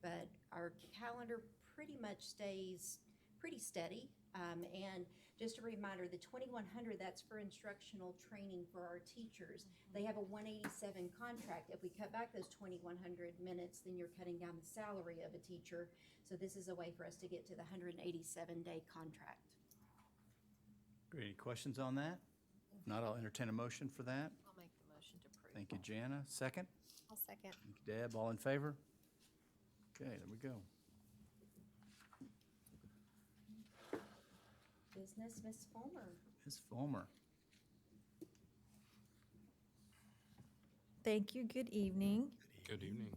But our calendar pretty much stays pretty steady. And just a reminder, the 2100, that's for instructional training for our teachers. They have a 187 contract. If we cut back those 2100 minutes, then you're cutting down the salary of a teacher. So this is a way for us to get to the 187-day contract. Great. Any questions on that? If not, I'll entertain a motion for that. I'll make the motion to approve. Thank you, Jana. Second? I'll second. Thank you, Deb. All in favor? Okay, there we go. Business, Ms. Fulmer. Ms. Fulmer. Thank you. Good evening. Good evening.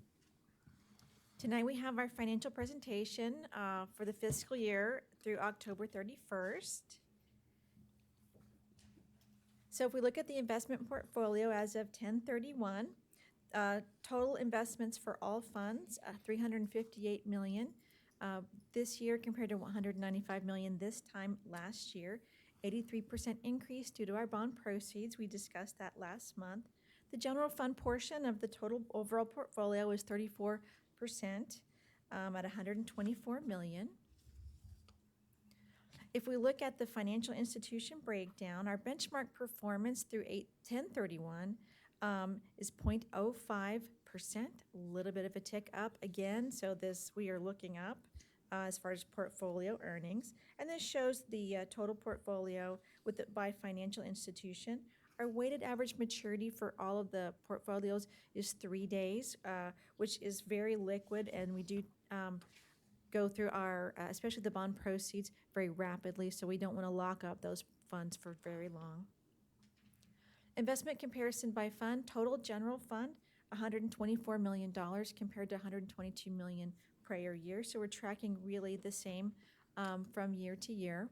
Tonight we have our financial presentation for the fiscal year through October 31st. So if we look at the investment portfolio as of 10/31, total investments for all funds, $358 million. This year compared to $195 million this time last year. 83% increase due to our bond proceeds. We discussed that last month. The general fund portion of the total overall portfolio is 34% at $124 million. If we look at the financial institution breakdown, our benchmark performance through 10/31 is 0.05%, a little bit of a tick up again. So this, we are looking up as far as portfolio earnings. And this shows the total portfolio with it by financial institution. Our weighted average maturity for all of the portfolios is 3 days, which is very liquid, and we do go through our, especially the bond proceeds, very rapidly, so we don't want to lock up those funds for very long. Investment comparison by fund, total general fund, $124 million compared to $122 million prior year, so we're tracking really the same from year to year.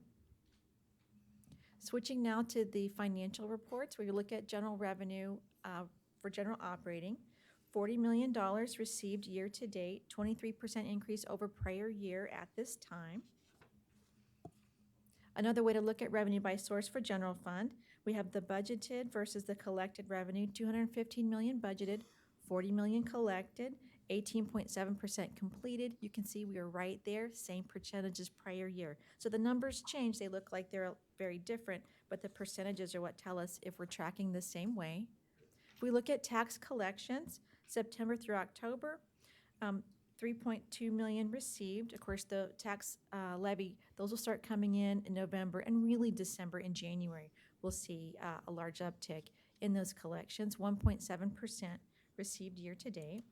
Switching now to the financial reports, we look at general revenue for general operating. $40 million received year to date, 23% increase over prior year at this time. Another way to look at revenue by source for general fund, we have the budgeted versus the collected revenue, $215 million budgeted, $40 million collected, 18.7% completed. You can see we are right there, same percentages prior year. So the numbers change, they look like they're very different, but the percentages are what tell us if we're tracking the same way. If we look at tax collections, September through October, 3.2 million received. Of course, the tax levy, those will start coming in November, and really December and January, we'll see a large uptick in those collections, 1.7% received year to date.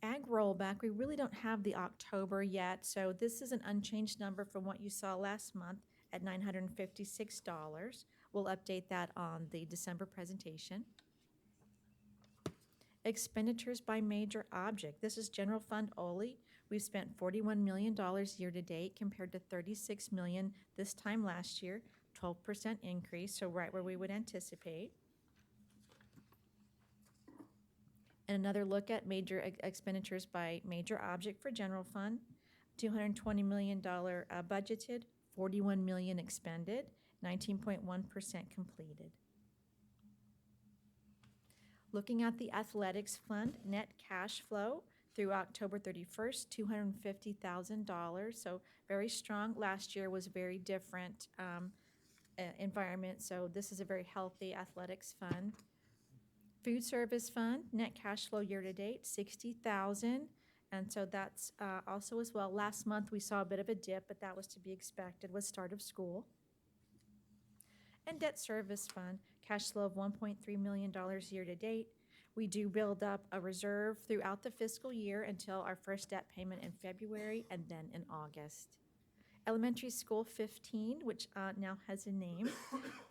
Ag rollback, we really don't have the October yet, so this is an unchanged number from what you saw last month at $956. We'll update that on the December presentation. Expenditures by major object. This is general fund only. We've spent $41 million year to date compared to $36 million this time last year, 12% increase, so right where we would anticipate. And another look at major expenditures by major object for general fund, $220 million budgeted, $41 million expended, 19.1% completed. Looking at the athletics fund, net cash flow through October 31st, $250,000, so very strong. Last year was a very different environment, so this is a very healthy athletics fund. Food service fund, net cash flow year to date, $60,000, and so that's also as well. Last month we saw a bit of a dip, but that was to be expected with start of school. And debt service fund, cash flow of $1.3 million year to date. We do build up a reserve throughout the fiscal year until our first debt payment in February and then in August. Elementary school 15, which now has a name.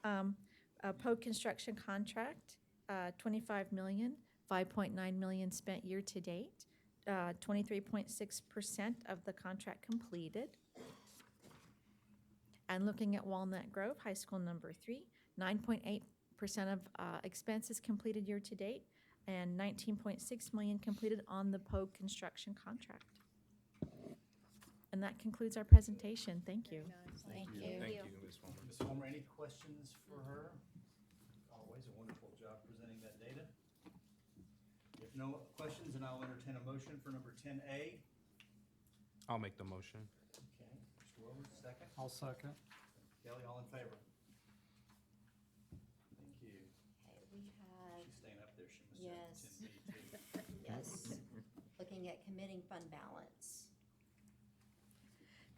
POE construction contract, $25 million, $5.9 million spent year to date, 23.6% of the contract completed. And looking at Walnut Grove, high school number 3, 9.8% of expenses completed year to date, and $19.6 million completed on the POE construction contract. And that concludes our presentation. Thank you. Thank you. Thank you, Ms. Fulmer. Ms. Fulmer, any questions for her? Always a wonderful job presenting that data. If no questions, then I'll entertain a motion for number 10A. I'll make the motion. Okay, Mr. Williams, second. I'll second. Kelly, all in favor? Thank you. Okay, we have, She's staying up there. She must Yes. have 10B too. yes, looking at committing fund balance.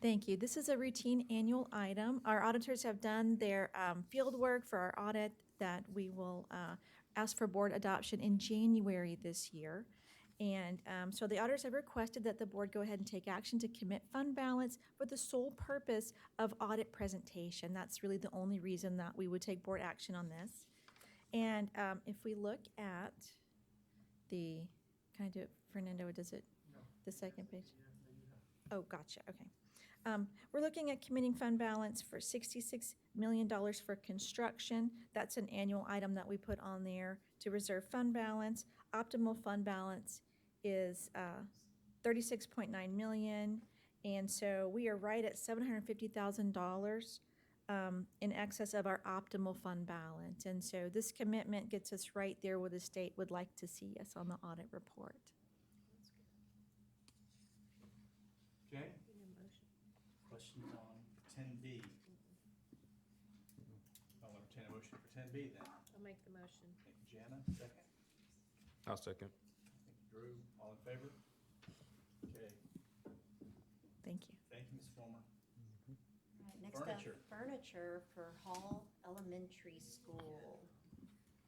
Thank you. This is a routine annual item. Our auditors have done their field work for our audit that we will ask for board adoption in January this year. And so the auditors have requested that the board go ahead and take action to commit fund balance for the sole purpose of audit presentation. That's really the only reason that we would take board action on this. And if we look at the, can I do it, Fernando, does it, the second page? Oh, gotcha, okay. We're looking at committing fund balance for $66 million for construction. That's an annual item that we put on there to reserve fund balance. Optimal fund balance is $36.9 million, and so we are right at $750,000 in excess of our optimal fund balance. And so this commitment gets us right there where the state would like to see us on the audit report. Okay. Questions on 10B? I'll entertain a motion for 10B then. I'll make the motion. Thank you, Jana. Second. I'll second. Thank you, Drew. All in favor? Okay. Thank you. Thank you, Ms. Fulmer. All right, next up, Furniture. furniture for Hall Elementary School.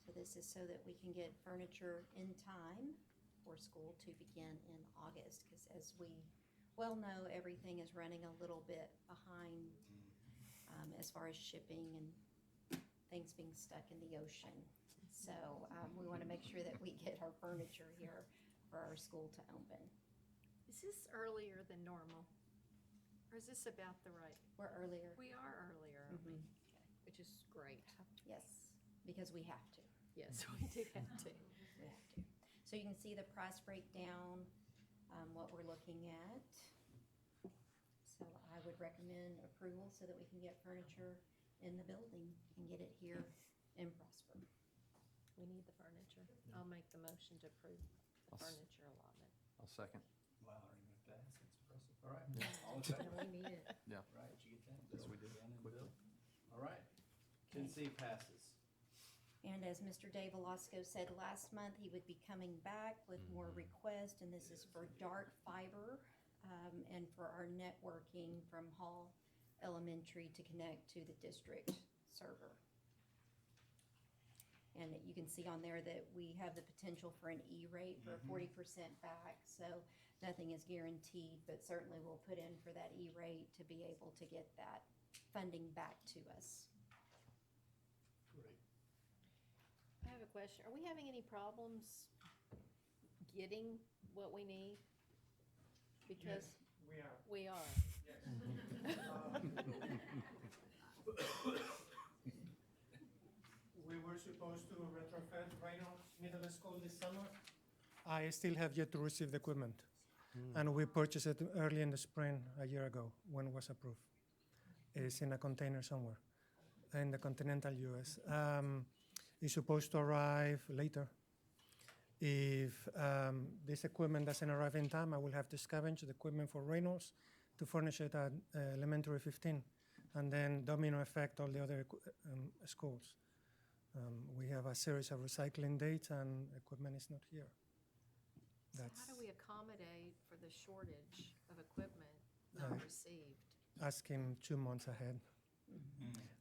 So this is so that we can get furniture in time for school to begin in August, because as we well know, everything is running a little bit behind as far as shipping and things being stuck in the ocean. So we want to make sure that we get our furniture here for our school to open. Is this earlier than normal? Or is this about the right? We're earlier. We are earlier, aren't we? Which is great. Yes, because we have to. Yes, we do have to. We have to. So you can see the price breakdown, what we're looking at. So I would recommend approval so that we can get furniture in the building and get it here in Prosper. We need the furniture. I'll make the motion to approve the I'll s- furniture allotment. I'll second. Wow, I don't even have to ask. It's impressive. All right. All in favor? We need it. Yeah. Right, did you get that? Yes, we did. Jana and Quickly. Bill? All right. 10C passes. And as Mr. Dave Velasco said last month, he would be coming back with more requests, and this is for dark fiber and for our networking from Hall Elementary to connect to the district server. And you can see on there that we have the potential for an E-rate for 40% back, so nothing is guaranteed, but certainly we'll put in for that E-rate to be able to get that funding back to us. Great. I have a question. Are we having any problems getting what we need? Because we are. We were supposed to retrofit Reynolds Middle School this summer. I still have yet to receive the equipment. And we purchased it early in the spring, a year ago, when it was approved. It is in a container somewhere in the continental US. It's supposed to arrive later. If this equipment doesn't arrive in time, I will have to scavenge the equipment for Reynolds to furnish it at elementary 15, and then domino effect all the other schools. We have a series of recycling dates, and equipment is not here. So how do we accommodate for the shortage of equipment not received? Ask him 2 months ahead.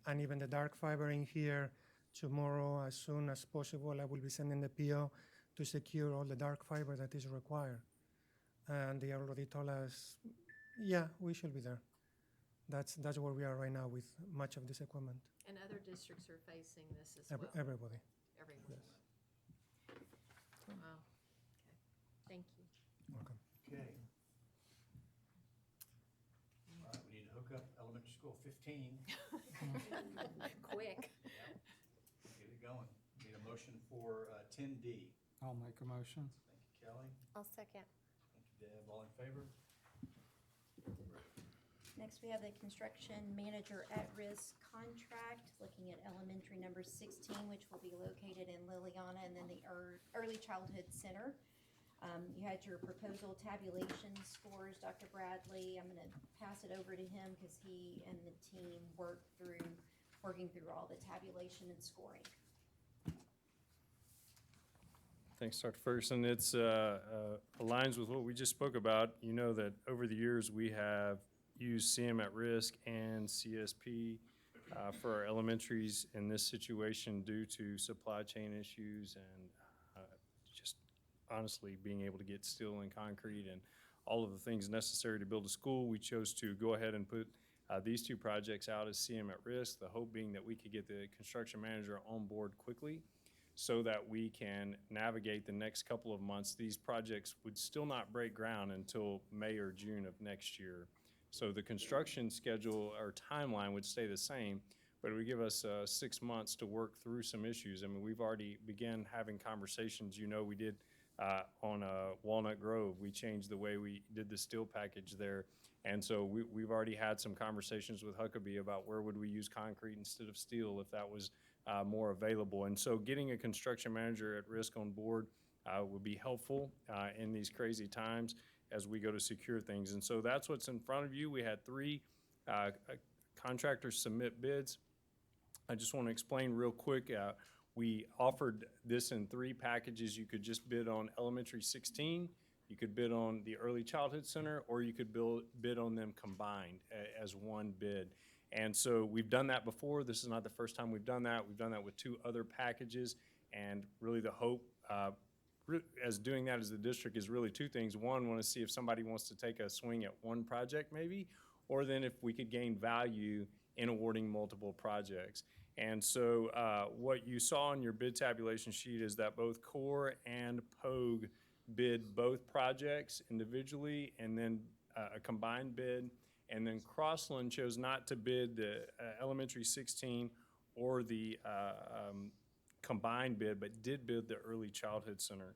And even the dark fiber in here, tomorrow, as soon as possible, I will be sending the PO to secure all the dark fiber that is required. And they already told us, yeah, we should be there. That's where we are right now with much of this equipment. And other districts are facing this as well? Everybody. Everyone. Yes. Wow. Okay. Thank you. Welcome. Okay. All right, we need to hook up elementary school 15. Quick. Get it going. Need a motion for 10D. I'll make a motion. Thank you, Kelly. I'll second. Thank you, Deb. All in favor? Next, we have the construction manager at-risk contract, looking at elementary number 16, which will be located in Liliana, and then the Early Childhood Center. You had your proposal tabulation scores, Dr. Bradley. I'm going to pass it over to him because he and the team working through all the tabulation and scoring. Thanks, Dr. Ferguson. It's aligns with what we just spoke about. You know that over the years, we have used CM at risk and CSP for our elementaries in this situation due to supply chain issues and just honestly being able to get steel and concrete and all of the things necessary to build a school. We chose to go ahead and put these two projects out as CM at risk, the hope being that we could get the construction manager on board quickly so that we can navigate the next couple of months. These projects would still not break ground until May or June of next year. So the construction schedule or timeline would stay the same, but it would give us 6 months to work through some issues. I mean, we've already began having conversations. You know, we did on Walnut Grove. We changed the way we did the steel package there. And so we've already had some conversations with Huckabee about where would we use concrete instead of steel if that was more available. And so getting a construction manager at risk on board would be helpful in these crazy times as we go to secure things. And so that's what's in front of you. We had 3 contractors submit bids. I just want to explain real quick. We offered this in 3 packages. You could just bid on elementary 16, you could bid on the early childhood center, or you could bid on them combined as one bid. And so we've done that before. This is not the first time we've done that. We've done that with 2 other packages. And really the hope as doing that as the district is really 2 things. One, want to see if somebody wants to take a swing at one project maybe, or then if we could gain value in awarding multiple projects. And so what you saw on your bid tabulation sheet is that both CORE and POG bid both projects individually and then a combined bid. And then Crossland chose not to bid the elementary 16 or the combined bid, but did bid the early childhood center.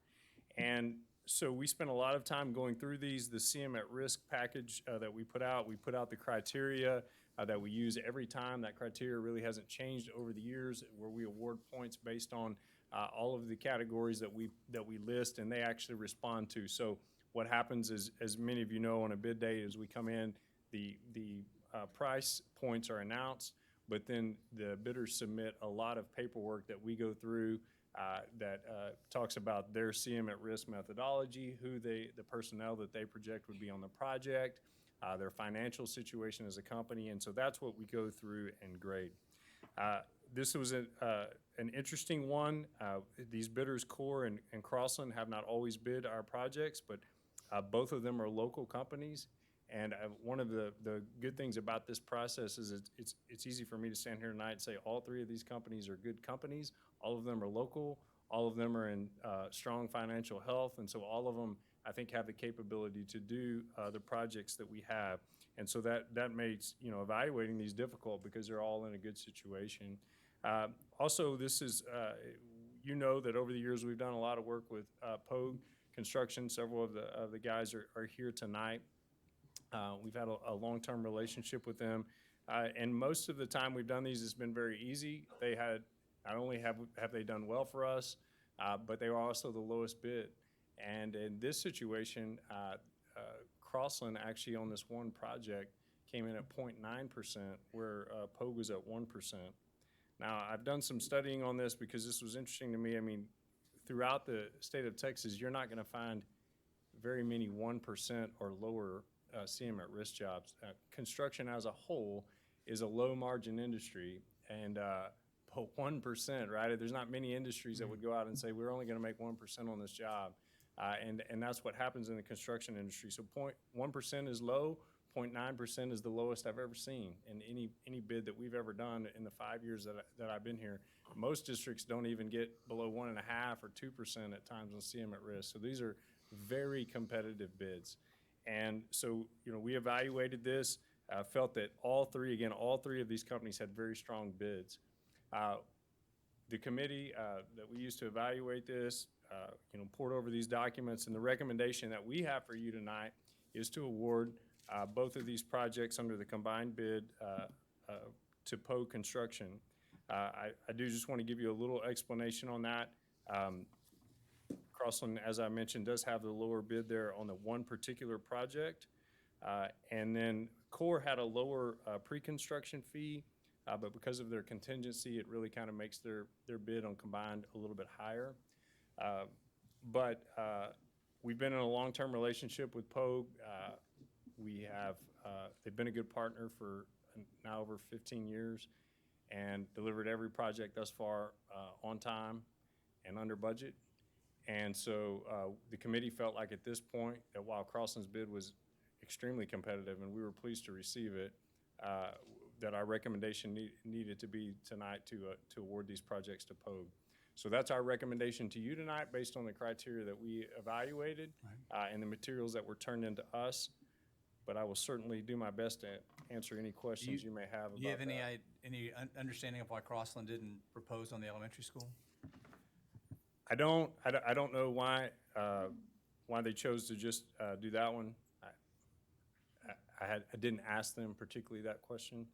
And so we spent a lot of time going through these, the CM at risk package that we put out the criteria that we use every time. That criteria really hasn't changed over the years, where we award points based on all of the categories that we list and they actually respond to. So what happens is, as many of you know, on a bid day as we come in, the price points are announced, but then the bidders submit a lot of paperwork that we go through that talks about their CM at risk methodology, the personnel that they project would be on the project, their financial situation as a company, and so that's what we go through and grade. This was an interesting one. These bidders, CORE and Crossland, have not always bid our projects, but both of them are local companies. And one of the good things about this process is it's easy for me to stand here tonight and say all 3 of these companies are good companies. All of them are local. All of them are in strong financial health. And so all of them, I think, have the capability to do the projects that we have. And so that makes, evaluating these difficult because they're all in a good situation. Also, this is, that over the years we've done a lot of work with POG Construction. Several of the guys are here tonight. We've had a long-term relationship with them. And most of the time we've done these, it's been very easy. Not only have they done well for us, but they were also the lowest bid. And in this situation, Crossland actually on this one project came in at 0.9%, where POG was at 1%. Now, I've done some studying on this because this was interesting to me. I mean, throughout the state of Texas, you're not going to find very many 1% or lower CM at risk jobs. Construction as a whole is a low margin industry, and but 1%, right? There's not many industries that would go out and say we're only going to make 1% on this job, and that's what happens in the construction industry. So 1% is low. 0.9% is the lowest I've ever seen in any bid that we've ever done in the 5 years that I've been here. Most districts don't even get below 1.5% or 2% at times on CM at risk. So these are very competitive bids. And so, we evaluated this, felt that all 3 of these companies had very strong bids. The committee that we used to evaluate this, poured over these documents, and the recommendation that we have for you tonight is to award both of these projects under the combined bid to POG Construction. I do just want to give you a little explanation on that. Crossland, as I mentioned, does have the lower bid there on the one particular project. And then CORE had a lower pre-construction fee, but because of their contingency, it really kind of makes their bid on combined a little bit higher. But we've been in a long-term relationship with POG. They've been a good partner for now over 15 years and delivered every project thus far on time and under budget. And so the committee felt like at this point that while Crossland's bid was extremely competitive and we were pleased to receive it, that our recommendation needed to be tonight to award these projects to POG. So that's our recommendation to you tonight based on the criteria that we evaluated and the materials that were turned into us. But I will certainly do my best to answer any questions you may have about that. Do you have any understanding of why Crossland didn't propose on the elementary school? I don't know why they chose to just do that one. I didn't ask them particularly that question,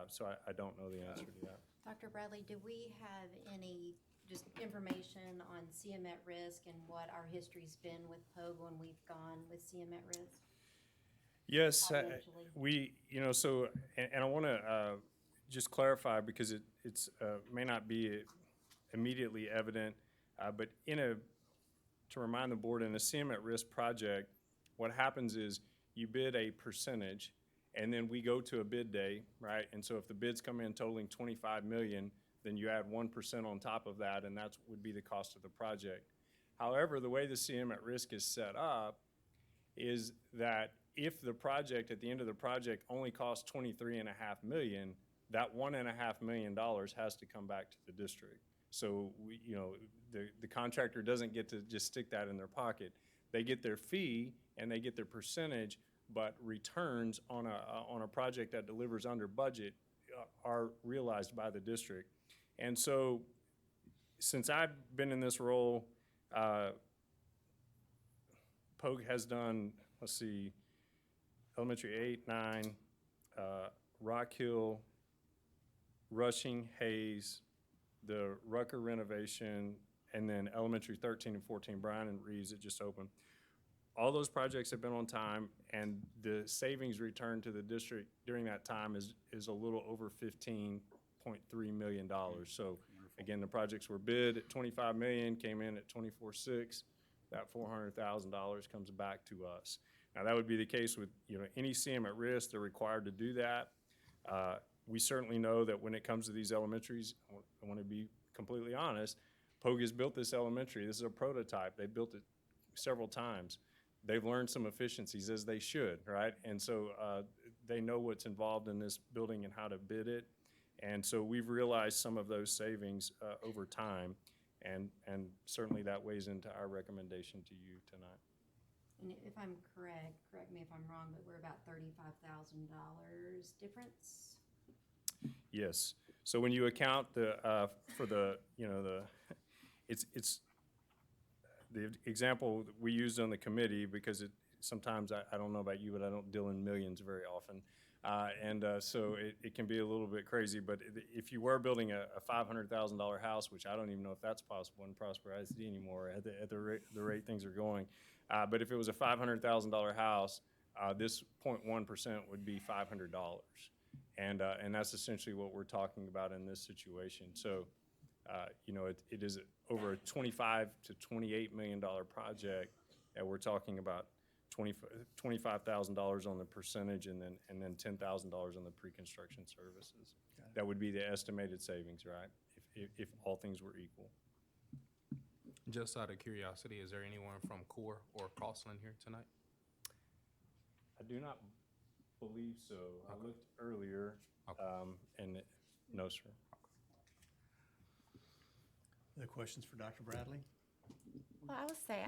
so I don't know the answer to that. Dr. Bradley, do we have any just information on CM at risk and what our history's been with POG when we've gone with CM at risk? Yes, we, so, and I want to just clarify because it's may not be immediately evident. But to remind the board, in a CM at risk project, what happens is you bid a percentage, and then we go to a bid day, right? And so if the bids come in totaling 25 million, then you add 1% on top of that, and that would be the cost of the project. However, the way the CM at risk is set up is that if the project, at the end of the project, only costs 23.5 million, that $1.5 million has to come back to the district. So the contractor doesn't get to just stick that in their pocket. They get their fee and they get their percentage, but returns on a project that delivers under budget are realized by the district. And so, since I've been in this role, Pogue has done, let's see, elementary 8, 9, Rock Hill, Rushing, Hayes, the Rucker renovation, and then elementary 13 and 14, Bryan and Reeves that just opened. All those projects have been on time, and the savings returned to the district during that time is a little over $15.3 million. So again, the projects were bid at 25 million, came in at 24.6. That $400,000 comes back to us. Now, that would be the case with any CM at risk. They're required to do that. We certainly know that when it comes to these elementaries, I want to be completely honest, Pogue has built this elementary. This is a prototype. They built it several times. They've learned some efficiencies, as they should, right? And so they know what's involved in this building and how to bid it. And so we've realized some of those savings over time, and certainly that weighs into our recommendation to you tonight. And if I'm correct me if I'm wrong, but we're about $35,000 difference? Yes. So when you account for the the example that we used on the committee, because sometimes I don't know about you, but I don't deal in millions very often. So it can be a little bit crazy, but if you were building a $500,000 house, which I don't even know if that's possible in Prosper ISD anymore at the rate things are going, but if it was a $500,000 house, this 0.1% would be $500. And that's essentially what we're talking about in this situation. So, it is over a $25 to $28 million project, and we're talking about $25,000 on the percentage, and then $10,000 on the pre-construction services. That would be the estimated savings, right? If all things were equal. Just out of curiosity, is there anyone from Core or Crossland here tonight? I do not believe so. I looked earlier, and no, sir. Other questions for Dr. Bradley? Well, I will say,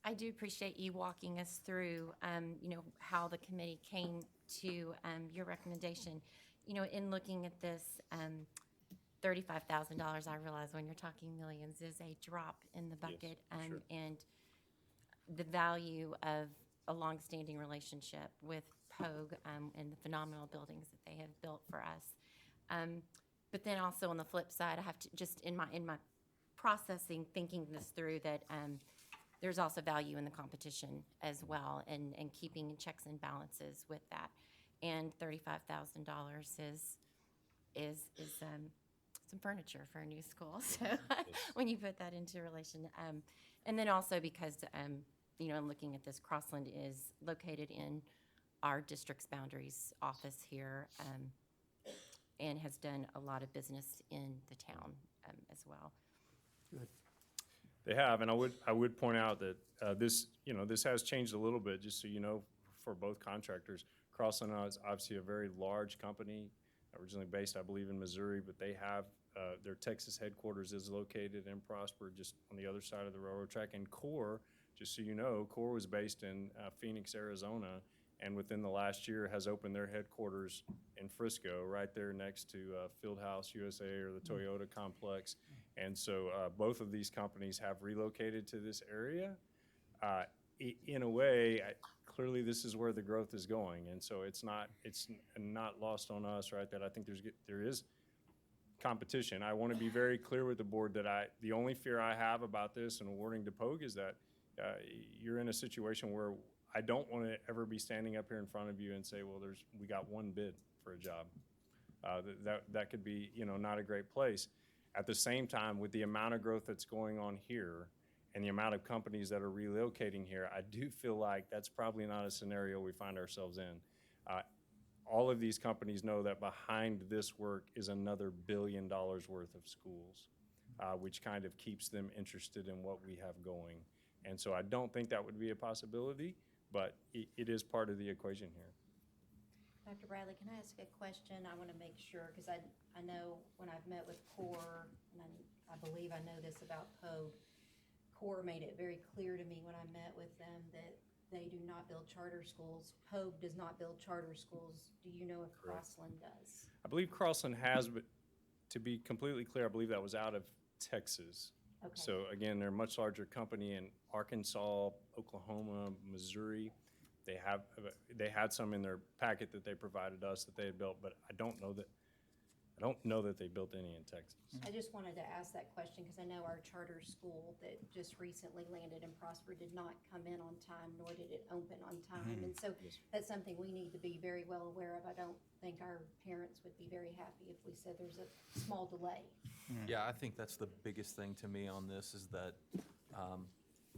I do appreciate you walking us through, how the committee came to your recommendation. In looking at this, $35,000, I realize when you're talking millions is a drop in the bucket. Yes, sure. And the value of a longstanding relationship with Pogue and the phenomenal buildings that they have built for us. But then also on the flip side, I have to just in my processing, thinking this through, that there's also value in the competition as well, and keeping checks and balances with that. And $35,000 is some furniture for a new school. So when you put that into relation, and then also because I'm looking at this, Crossland is located in our district's boundaries office here, and has done a lot of business in the town as well. Good. They have, and I would point out that this has changed a little bit, just so you know, for both contractors. Crossland is obviously a very large company, originally based, I believe, in Missouri, but they have their Texas headquarters is located in Prosper, just on the other side of the railroad track. And Core, just so you know, Core was based in Phoenix, Arizona, and within the last year has opened their headquarters in Frisco, right there next to Fieldhouse USA or the Toyota complex. And so both of these companies have relocated to this area. In a way, clearly this is where the growth is going, and so it's not lost on us, right? That I think there is competition. I want to be very clear with the board that the only fear I have about this and awarding to Pogue is that you're in a situation where I don't want to ever be standing up here in front of you and say, well, we got one bid for a job. That could be not a great place. At the same time, with the amount of growth that's going on here and the amount of companies that are relocating here, I do feel like that's probably not a scenario we find ourselves in. All of these companies know that behind this work is another $1 billion worth of schools, which kind of keeps them interested in what we have going. And so I don't think that would be a possibility, but it is part of the equation here. Dr. Bradley, can I ask a question? I want to make sure, because I know when I've met with CORE, and I believe I know this about POG, CORE made it very clear to me when I met with them that they do not build charter schools. POG does not build charter schools. Do you know if Crossland does? I believe Crossland has, but to be completely clear, I believe that was out of Texas. Okay. So again, they're a much larger company in Arkansas, Oklahoma, Missouri. They had some in their packet that they provided us that they had built, but I don't know that they built any in Texas. I just wanted to ask that question because I know our charter school that just recently landed in Prosper did not come in on time, nor did it open on time. And so that's something we need to be very well aware of. I don't think our parents would be very happy if we said there's a small delay. Yeah, I think that's the biggest thing to me on this is that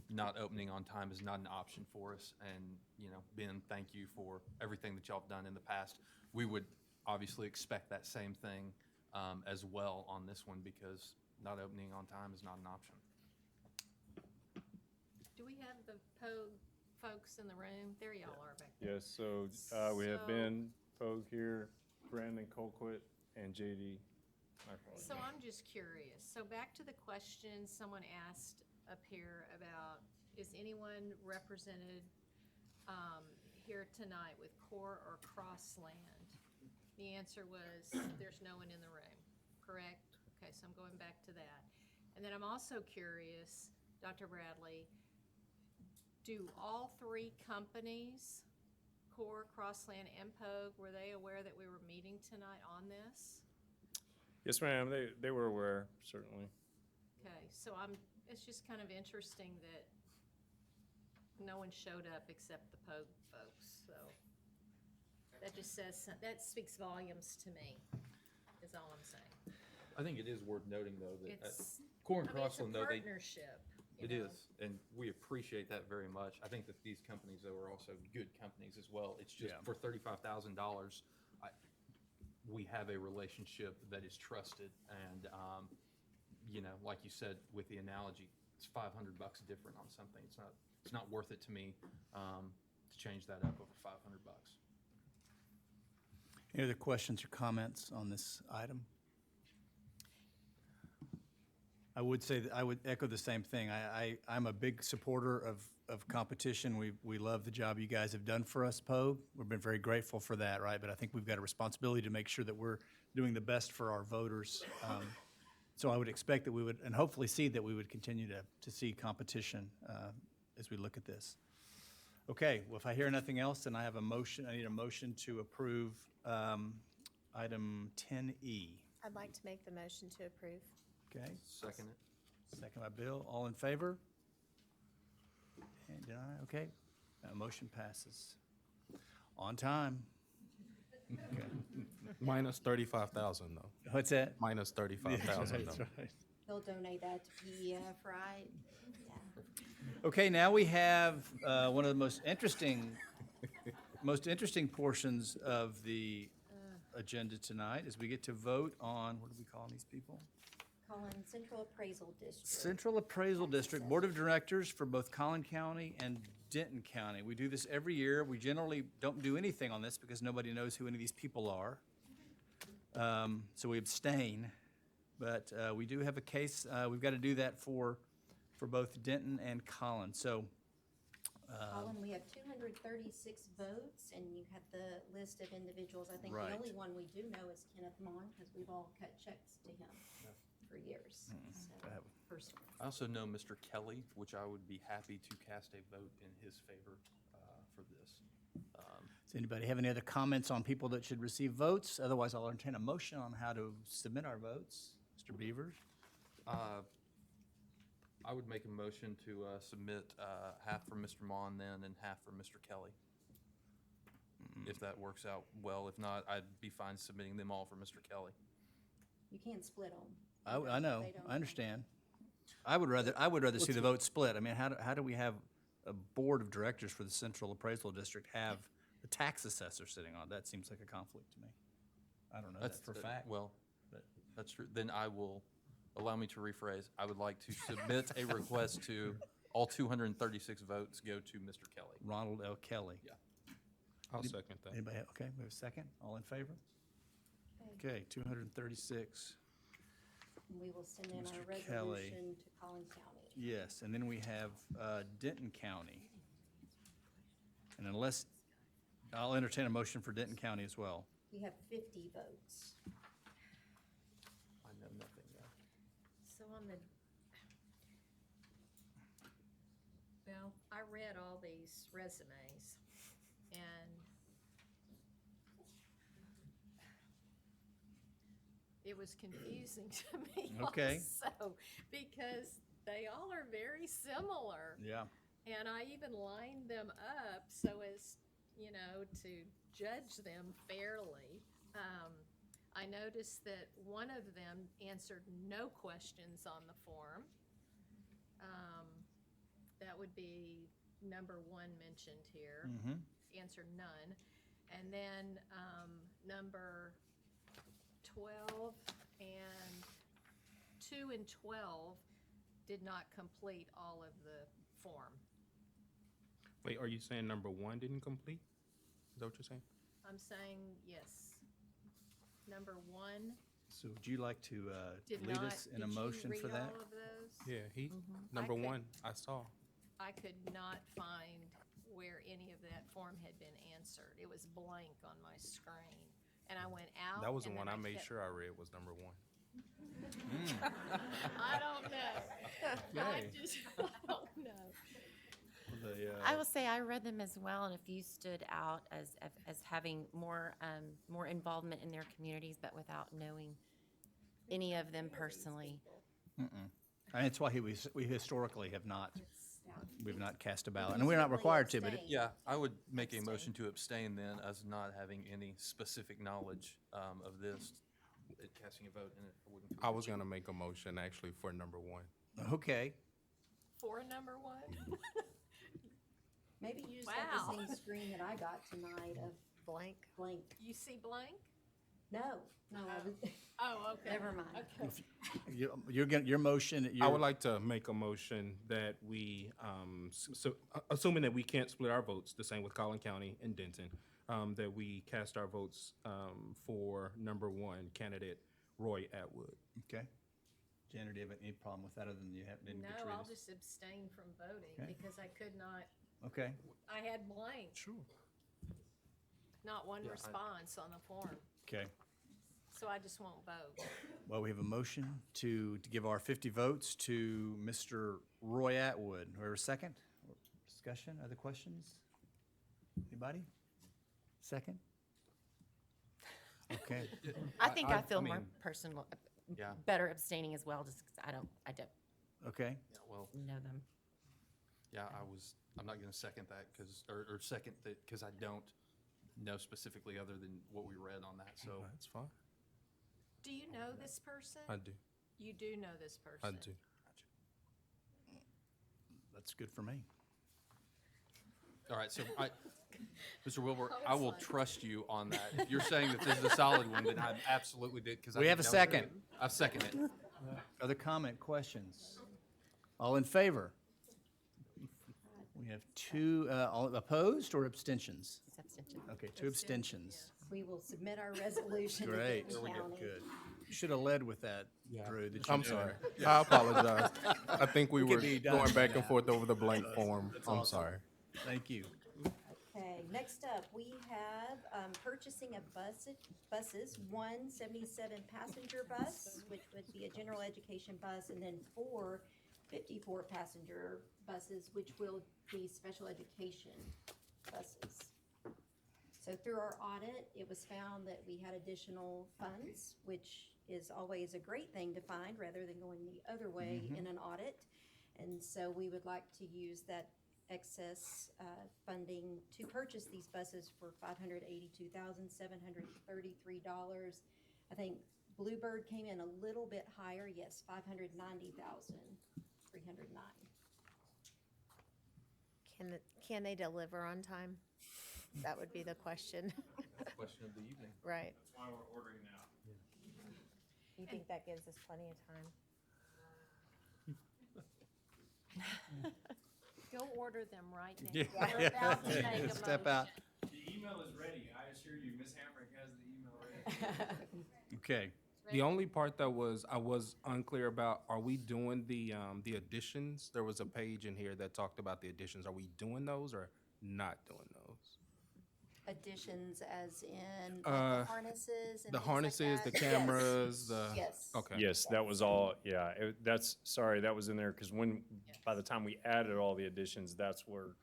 not opening on time is not an option for us. And, you know, Ben, thank you for everything that y'all have done in the past. We would obviously expect that same thing as well on this one because not opening on time is not an option. Do we have the POG folks in the room? There y'all are back there. Yes, so we have So- Ben Pogue here, Brandon Colquitt, and JD. So I'm just curious. So back to the question someone asked up here about, is anyone represented here tonight with CORE or Crossland? The answer was there's no one in the room, correct? Okay, so I'm going back to that. And then I'm also curious, Dr. Bradley, do all three companies, CORE, Crossland, and POG, were they aware that we were meeting tonight on this? Yes, ma'am, they were aware, certainly. Okay, so it's just kind of interesting that no one showed up except the POG folks, so that just says, that speaks volumes to me, is all I'm saying. I think it is worth noting, though, that It's, CORE I and mean, it's a Crossland, though, partnership. it is, and we appreciate that very much. I think that these companies, though, are also good companies as well. It's just for $35,000, we have a relationship that is trusted, and you know, like you said with the analogy, it's $500 different on something. It's not worth it to me to change that up over $500. Any other questions or comments on this item? I would say that I would echo the same thing. I'm a big supporter of competition. We love the job you guys have done for us, Pogue. We've been very grateful for that, right? But I think we've got a responsibility to make sure that we're doing the best for our voters. So I would expect that we would, and hopefully see that we would continue to see competition as we look at this. Okay, well, if I hear nothing else, then I have a motion. I need a motion to approve item 10E. I'd like to make the motion to approve. Okay, Second it. second by Bill. All in favor? And did I? Okay, motion passes. On time. Okay. Minus 35,000 though. What's that? Minus 35,000 That's though. right. They'll donate that to PEF, right? Yeah. Okay, now we have one of the most interesting portions of the agenda tonight is we get to vote on, what are we calling these people? Colin, Central Appraisal District. Central Appraisal District Board of Directors for both Collin County and Denton County. We do this every year. We generally don't do anything on this because nobody knows who any of these people are. So we abstain, but we do have a case. We've got to do that for both Denton and Collin. So Colin, we have 236 votes, and you have the list of individuals. I think Right. the only one we do know is Kenneth Mon, because we've all cut checks to him for years. So, personally. I also know Mr. Kelly, which I would be happy to cast a vote in his favor for this. Does anybody have any other comments on people that should receive votes? Otherwise, I'll entertain a motion on how to submit our votes. Mr. Beavers? I would make a motion to submit half for Mr. Mon then and half for Mr. Kelly. If that works out well. If not, I'd be fine submitting them all for Mr. Kelly. You can't split them. I know, They don't I understand. I would rather see the vote split. I mean, how do we have a board of directors for the Central Appraisal District have the tax assessor sitting on? That seems like a conflict to me. I don't know that for a fact. Well, but- that's true. Then I will, allow me to rephrase. I would like to submit a request to all 236 votes go to Mr. Kelly. Ronald L. Kelly. Yeah. I'll second that. Anybody, okay, we have a second? All in favor? Okay, 236. We will send in our Mr. Kelly. resolution to Collins County. Yes, and then we have Denton County. And unless, I'll entertain a motion for Denton County as well. We have 50 votes. I know nothing there. So on the, well, I read all these resumes, and it was confusing to me Okay. also, because they all are very similar. Yeah. And I even lined them up so as, you know, to judge them fairly. I noticed that one of them answered no questions on the form. That would be number 1 mentioned here. Mm-hmm. Answered none. And then number 12 and 2 and 12 did not complete all of the form. Wait, are you saying number 1 didn't complete? Is that what you're saying? I'm saying yes. Number 1 So would you like to did lead not. us in a Did you motion for read that? all of those? Yeah, number I could- 1, I saw. I could not find where any of that form had been answered. It was blank on my screen. And I went out. That was the and one then I made kept- sure I read was number 1. I don't know. I Okay. just, I don't know. I will say I read them as well, and a few stood out as having more involvement in their communities, but without knowing any of them personally. And that's why we historically have not, we've not cast a ballot. And we're not required to, but it- Yeah, I would make a motion to abstain then, as not having any specific knowledge of this, casting a vote in it. wouldn't I was going to make a motion actually for number 1. okay. For number 1? Maybe you just got Wow. the same screen that I got tonight of Blank. blank. You see blank? No, I was, Oh, okay. never mind. Okay. Your motion, I would like to make a motion that we, assuming that we can't split our votes, the same with Collin County and Denton, that we cast our votes for number 1 candidate, Roy Atwood. Okay. Janet, do you have any problem with that other than you didn't get to No, read I'll this? just abstain from voting Okay. because I could not, Okay. I had blank, Sure. not one Yeah, I- response on the form. Okay. So I just won't vote. Well, we have a motion to give our 50 votes to Mr. Roy Atwood. Do we have a second? Discussion, other questions? Anybody? Second? Okay. I think I feel I more mean, personal, Yeah. better abstaining as well, just 'cause I don't Okay. Yeah, well, know them. yeah, I'm not going to second that or second that because I don't know specifically other than what we read on that. So That's fine. Do you know this person? I do. You do know this person? I do. That's good for me. all right, so Mr. Wilbur, I will trust you on that. If you're saying that this is a solid one, then I absolutely did because We have a second. I second it. Other comment, questions? All in favor? We have 2, all opposed or abstentions? It's abstention. Okay, 2 abstentions. We will submit our resolution to Great. Denton County. Good. You should have led with that, Drew. that you I'm did. sorry. I apologize. I think we We could were be done going back and now. forth over the blank form. That's I'm awesome. sorry. Thank you. Okay, next up, we have purchasing of buses, 1 77-passenger bus, which would be a general education bus, and then 4 54-passenger buses, which will be special education buses. So through our audit, it was found that we had additional funds, which is always a great thing to find rather than going the other way in an audit. And so we would like to use that excess funding to purchase these buses for $582,733. I think Bluebird came in a little bit higher, yes, 590,309. Can they deliver on time? That would be the question. Question of the evening. Right. That's why we're ordering now. You think that gives us plenty of time? Go order them right now. Yeah. We're about to make a Step out. motion. The email is ready. I assure you, Ms. Hamrick has the email ready. Okay. The only part that I was unclear about, are we doing the additions? There was a page in here that talked about the additions. Are we doing those or not doing those? Additions as in like the harnesses and The things like harnesses, the that? cameras, the. Yes. Okay. Yes, that was all, yeah, sorry, that was in there, because by the time we added all the additions, that's where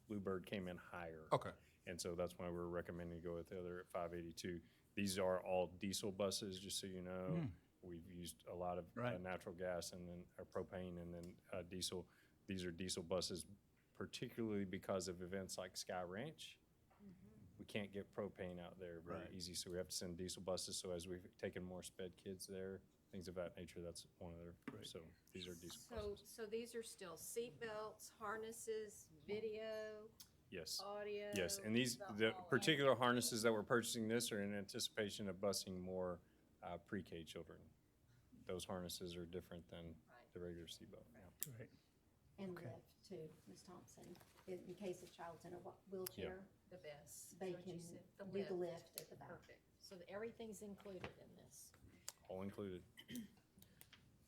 Bluebird came in higher. Okay. And so that's why we're recommending to go with the other at 582. These are all diesel buses, just so you know. We've used a lot of Right. natural gas and then propane and then diesel. These are diesel buses, particularly because of events like Sky Ranch. We can't get propane out there very Right. easy, so we have to send diesel buses. So as we've taken more sped kids there, things of that nature, that's one of their, so these are diesel buses. So these are still seat belts, harnesses, video, Yes. audio? Yes, and these, the particular harnesses that we're purchasing this are in anticipation of busing more pre-K children. Those harnesses are different than the regular seatbelt. Yeah. Right. And Okay. lift too, Ms. Thompson, in case a child's in a wheelchair. The best. They That's what you can said, do the lift at the back. Perfect. So everything's included in this. All included.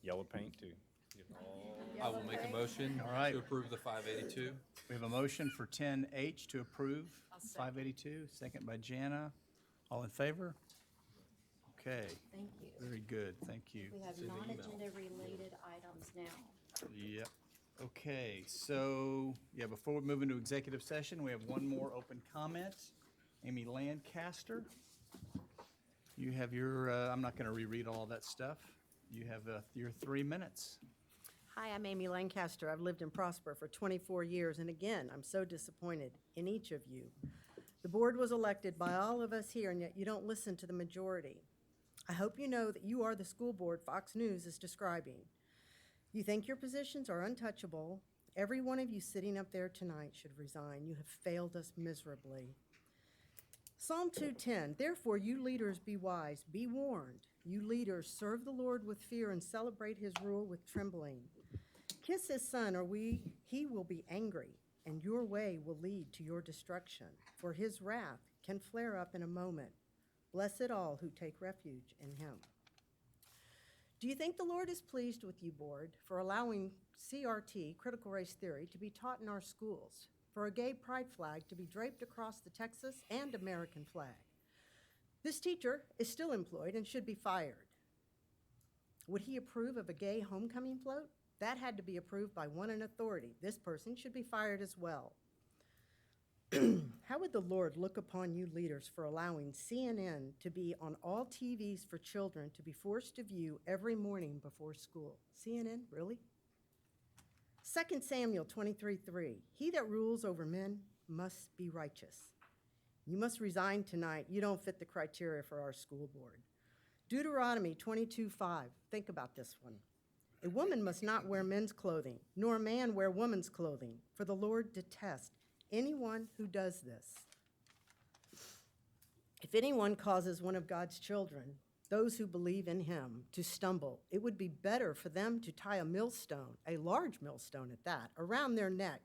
Yellow paint too. Get all- I will make a motion All right. to approve the 582. We have a motion for 10H to approve I'll second. 582, second by Jana. All in favor? Okay, Thank you. very good, thank you. We have non-agenda related items now. Yep. Okay, so, yeah, before we move into executive session, we have one more open comment. Amy Lancaster. You have your, I'm not going to reread all that stuff. You have your 3 minutes. Hi, I'm Amy Lancaster. I've lived in Prosper for 24 years, and again, I'm so disappointed in each of you. The board was elected by all of us here, and yet you don't listen to the majority. I hope you know that you are the school board Fox News is describing. You think your positions are untouchable. Every one of you sitting up there tonight should resign. You have failed us miserably. Psalm 2:10, therefore you leaders be wise, be warned. You leaders serve the Lord with fear and celebrate his rule with trembling. Kiss his son, or he will be angry, and your way will lead to your destruction, for his wrath can flare up in a moment. Blessed all who take refuge in him. Do you think the Lord is pleased with you, board, for allowing CRT, critical race theory, to be taught in our schools, for a gay pride flag to be draped across the Texas and American flag? This teacher is still employed and should be fired. Would he approve of a gay homecoming float? That had to be approved by one in authority. This person should be fired as well. How would the Lord look upon you leaders for allowing CNN to be on all TVs for children to be forced to view every morning before school? CNN, really? 2 Samuel 23:3, he that rules over men must be righteous. You must resign tonight. You don't fit the criteria for our school board. Deuteronomy 22:5, think about this one. A woman must not wear men's clothing, nor a man wear woman's clothing, for the Lord detests anyone who does this. If anyone causes one of God's children, those who believe in him, to stumble, it would be better for them to tie a millstone, a large millstone at that, around their neck,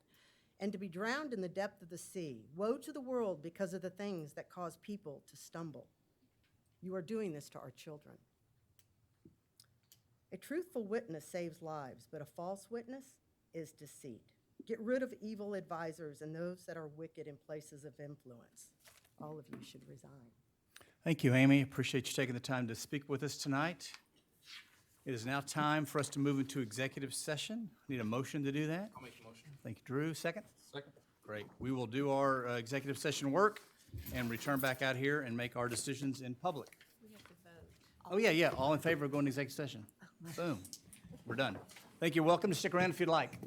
and to be drowned in the depth of the sea. Woe to the world because of the things that cause people to stumble. You are doing this to our children. A truthful witness saves lives, but a false witness is deceit. Get rid of evil advisors and those that are wicked in places of influence. All of you should resign. Thank you, Amy. Appreciate you taking the time to speak with us tonight. It is now time for us to move into executive session. Need a motion to do that? I'll make a motion. Thank you, Drew. Second? Second. Great. We will do our executive session work and return back out here and make our decisions in public. We have to vote. Oh, yeah. All in favor of going to executive session? Boom. We're done. Thank you. Welcome to stick around if you'd like.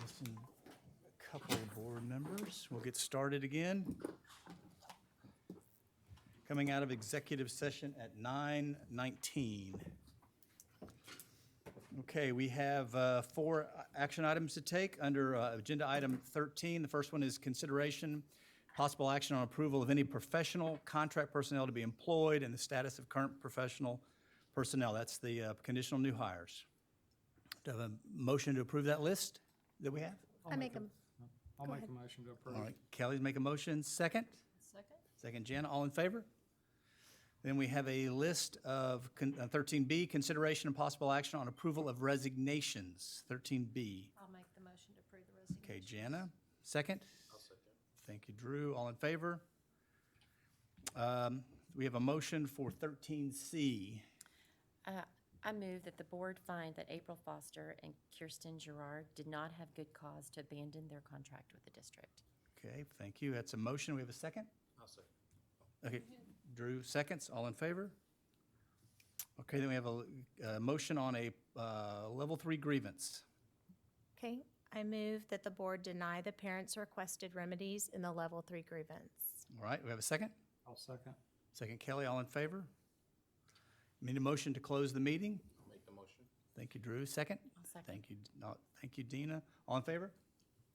Missing a couple of board members. We'll get started again. Coming out of executive session at 9:19. Okay, we have 4 action items to take under agenda item 13. The first one is consideration, possible action on approval of any professional contract personnel to be employed and the status of current professional personnel. That's the conditional new hires. Do I have a motion to approve that list that we have? I make them. I'll Go make a ahead. motion to approve. All right, Kelly's make a motion. Second? Second? Second, Jana. All in favor? Then we have a list of 13B, consideration and possible action on approval of resignations. 13B. I'll make the motion to approve the resignation. Okay, Jana, second? I'll second. Thank you, Drew. All in favor? We have a motion for 13C. I move that the board find that April Foster and Kirsten Gerard did not have good cause to abandon their contract with the district. Okay, thank you. That's a motion. We have a second? I'll second. Okay, Drew, seconds. All in favor? Okay, then we have a motion on a level 3 grievance. Okay, I move that the board deny the parents' requested remedies in the level 3 grievance. All right, we have a second? I'll second. Second, Kelly. All in favor? Need a motion to close the meeting? I'll make the motion. Thank you, Drew. Second? I'll second. Thank you, Dina. All in favor?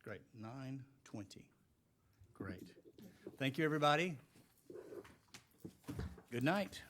Great, 9:20. Great. Thank you, everybody. Good night.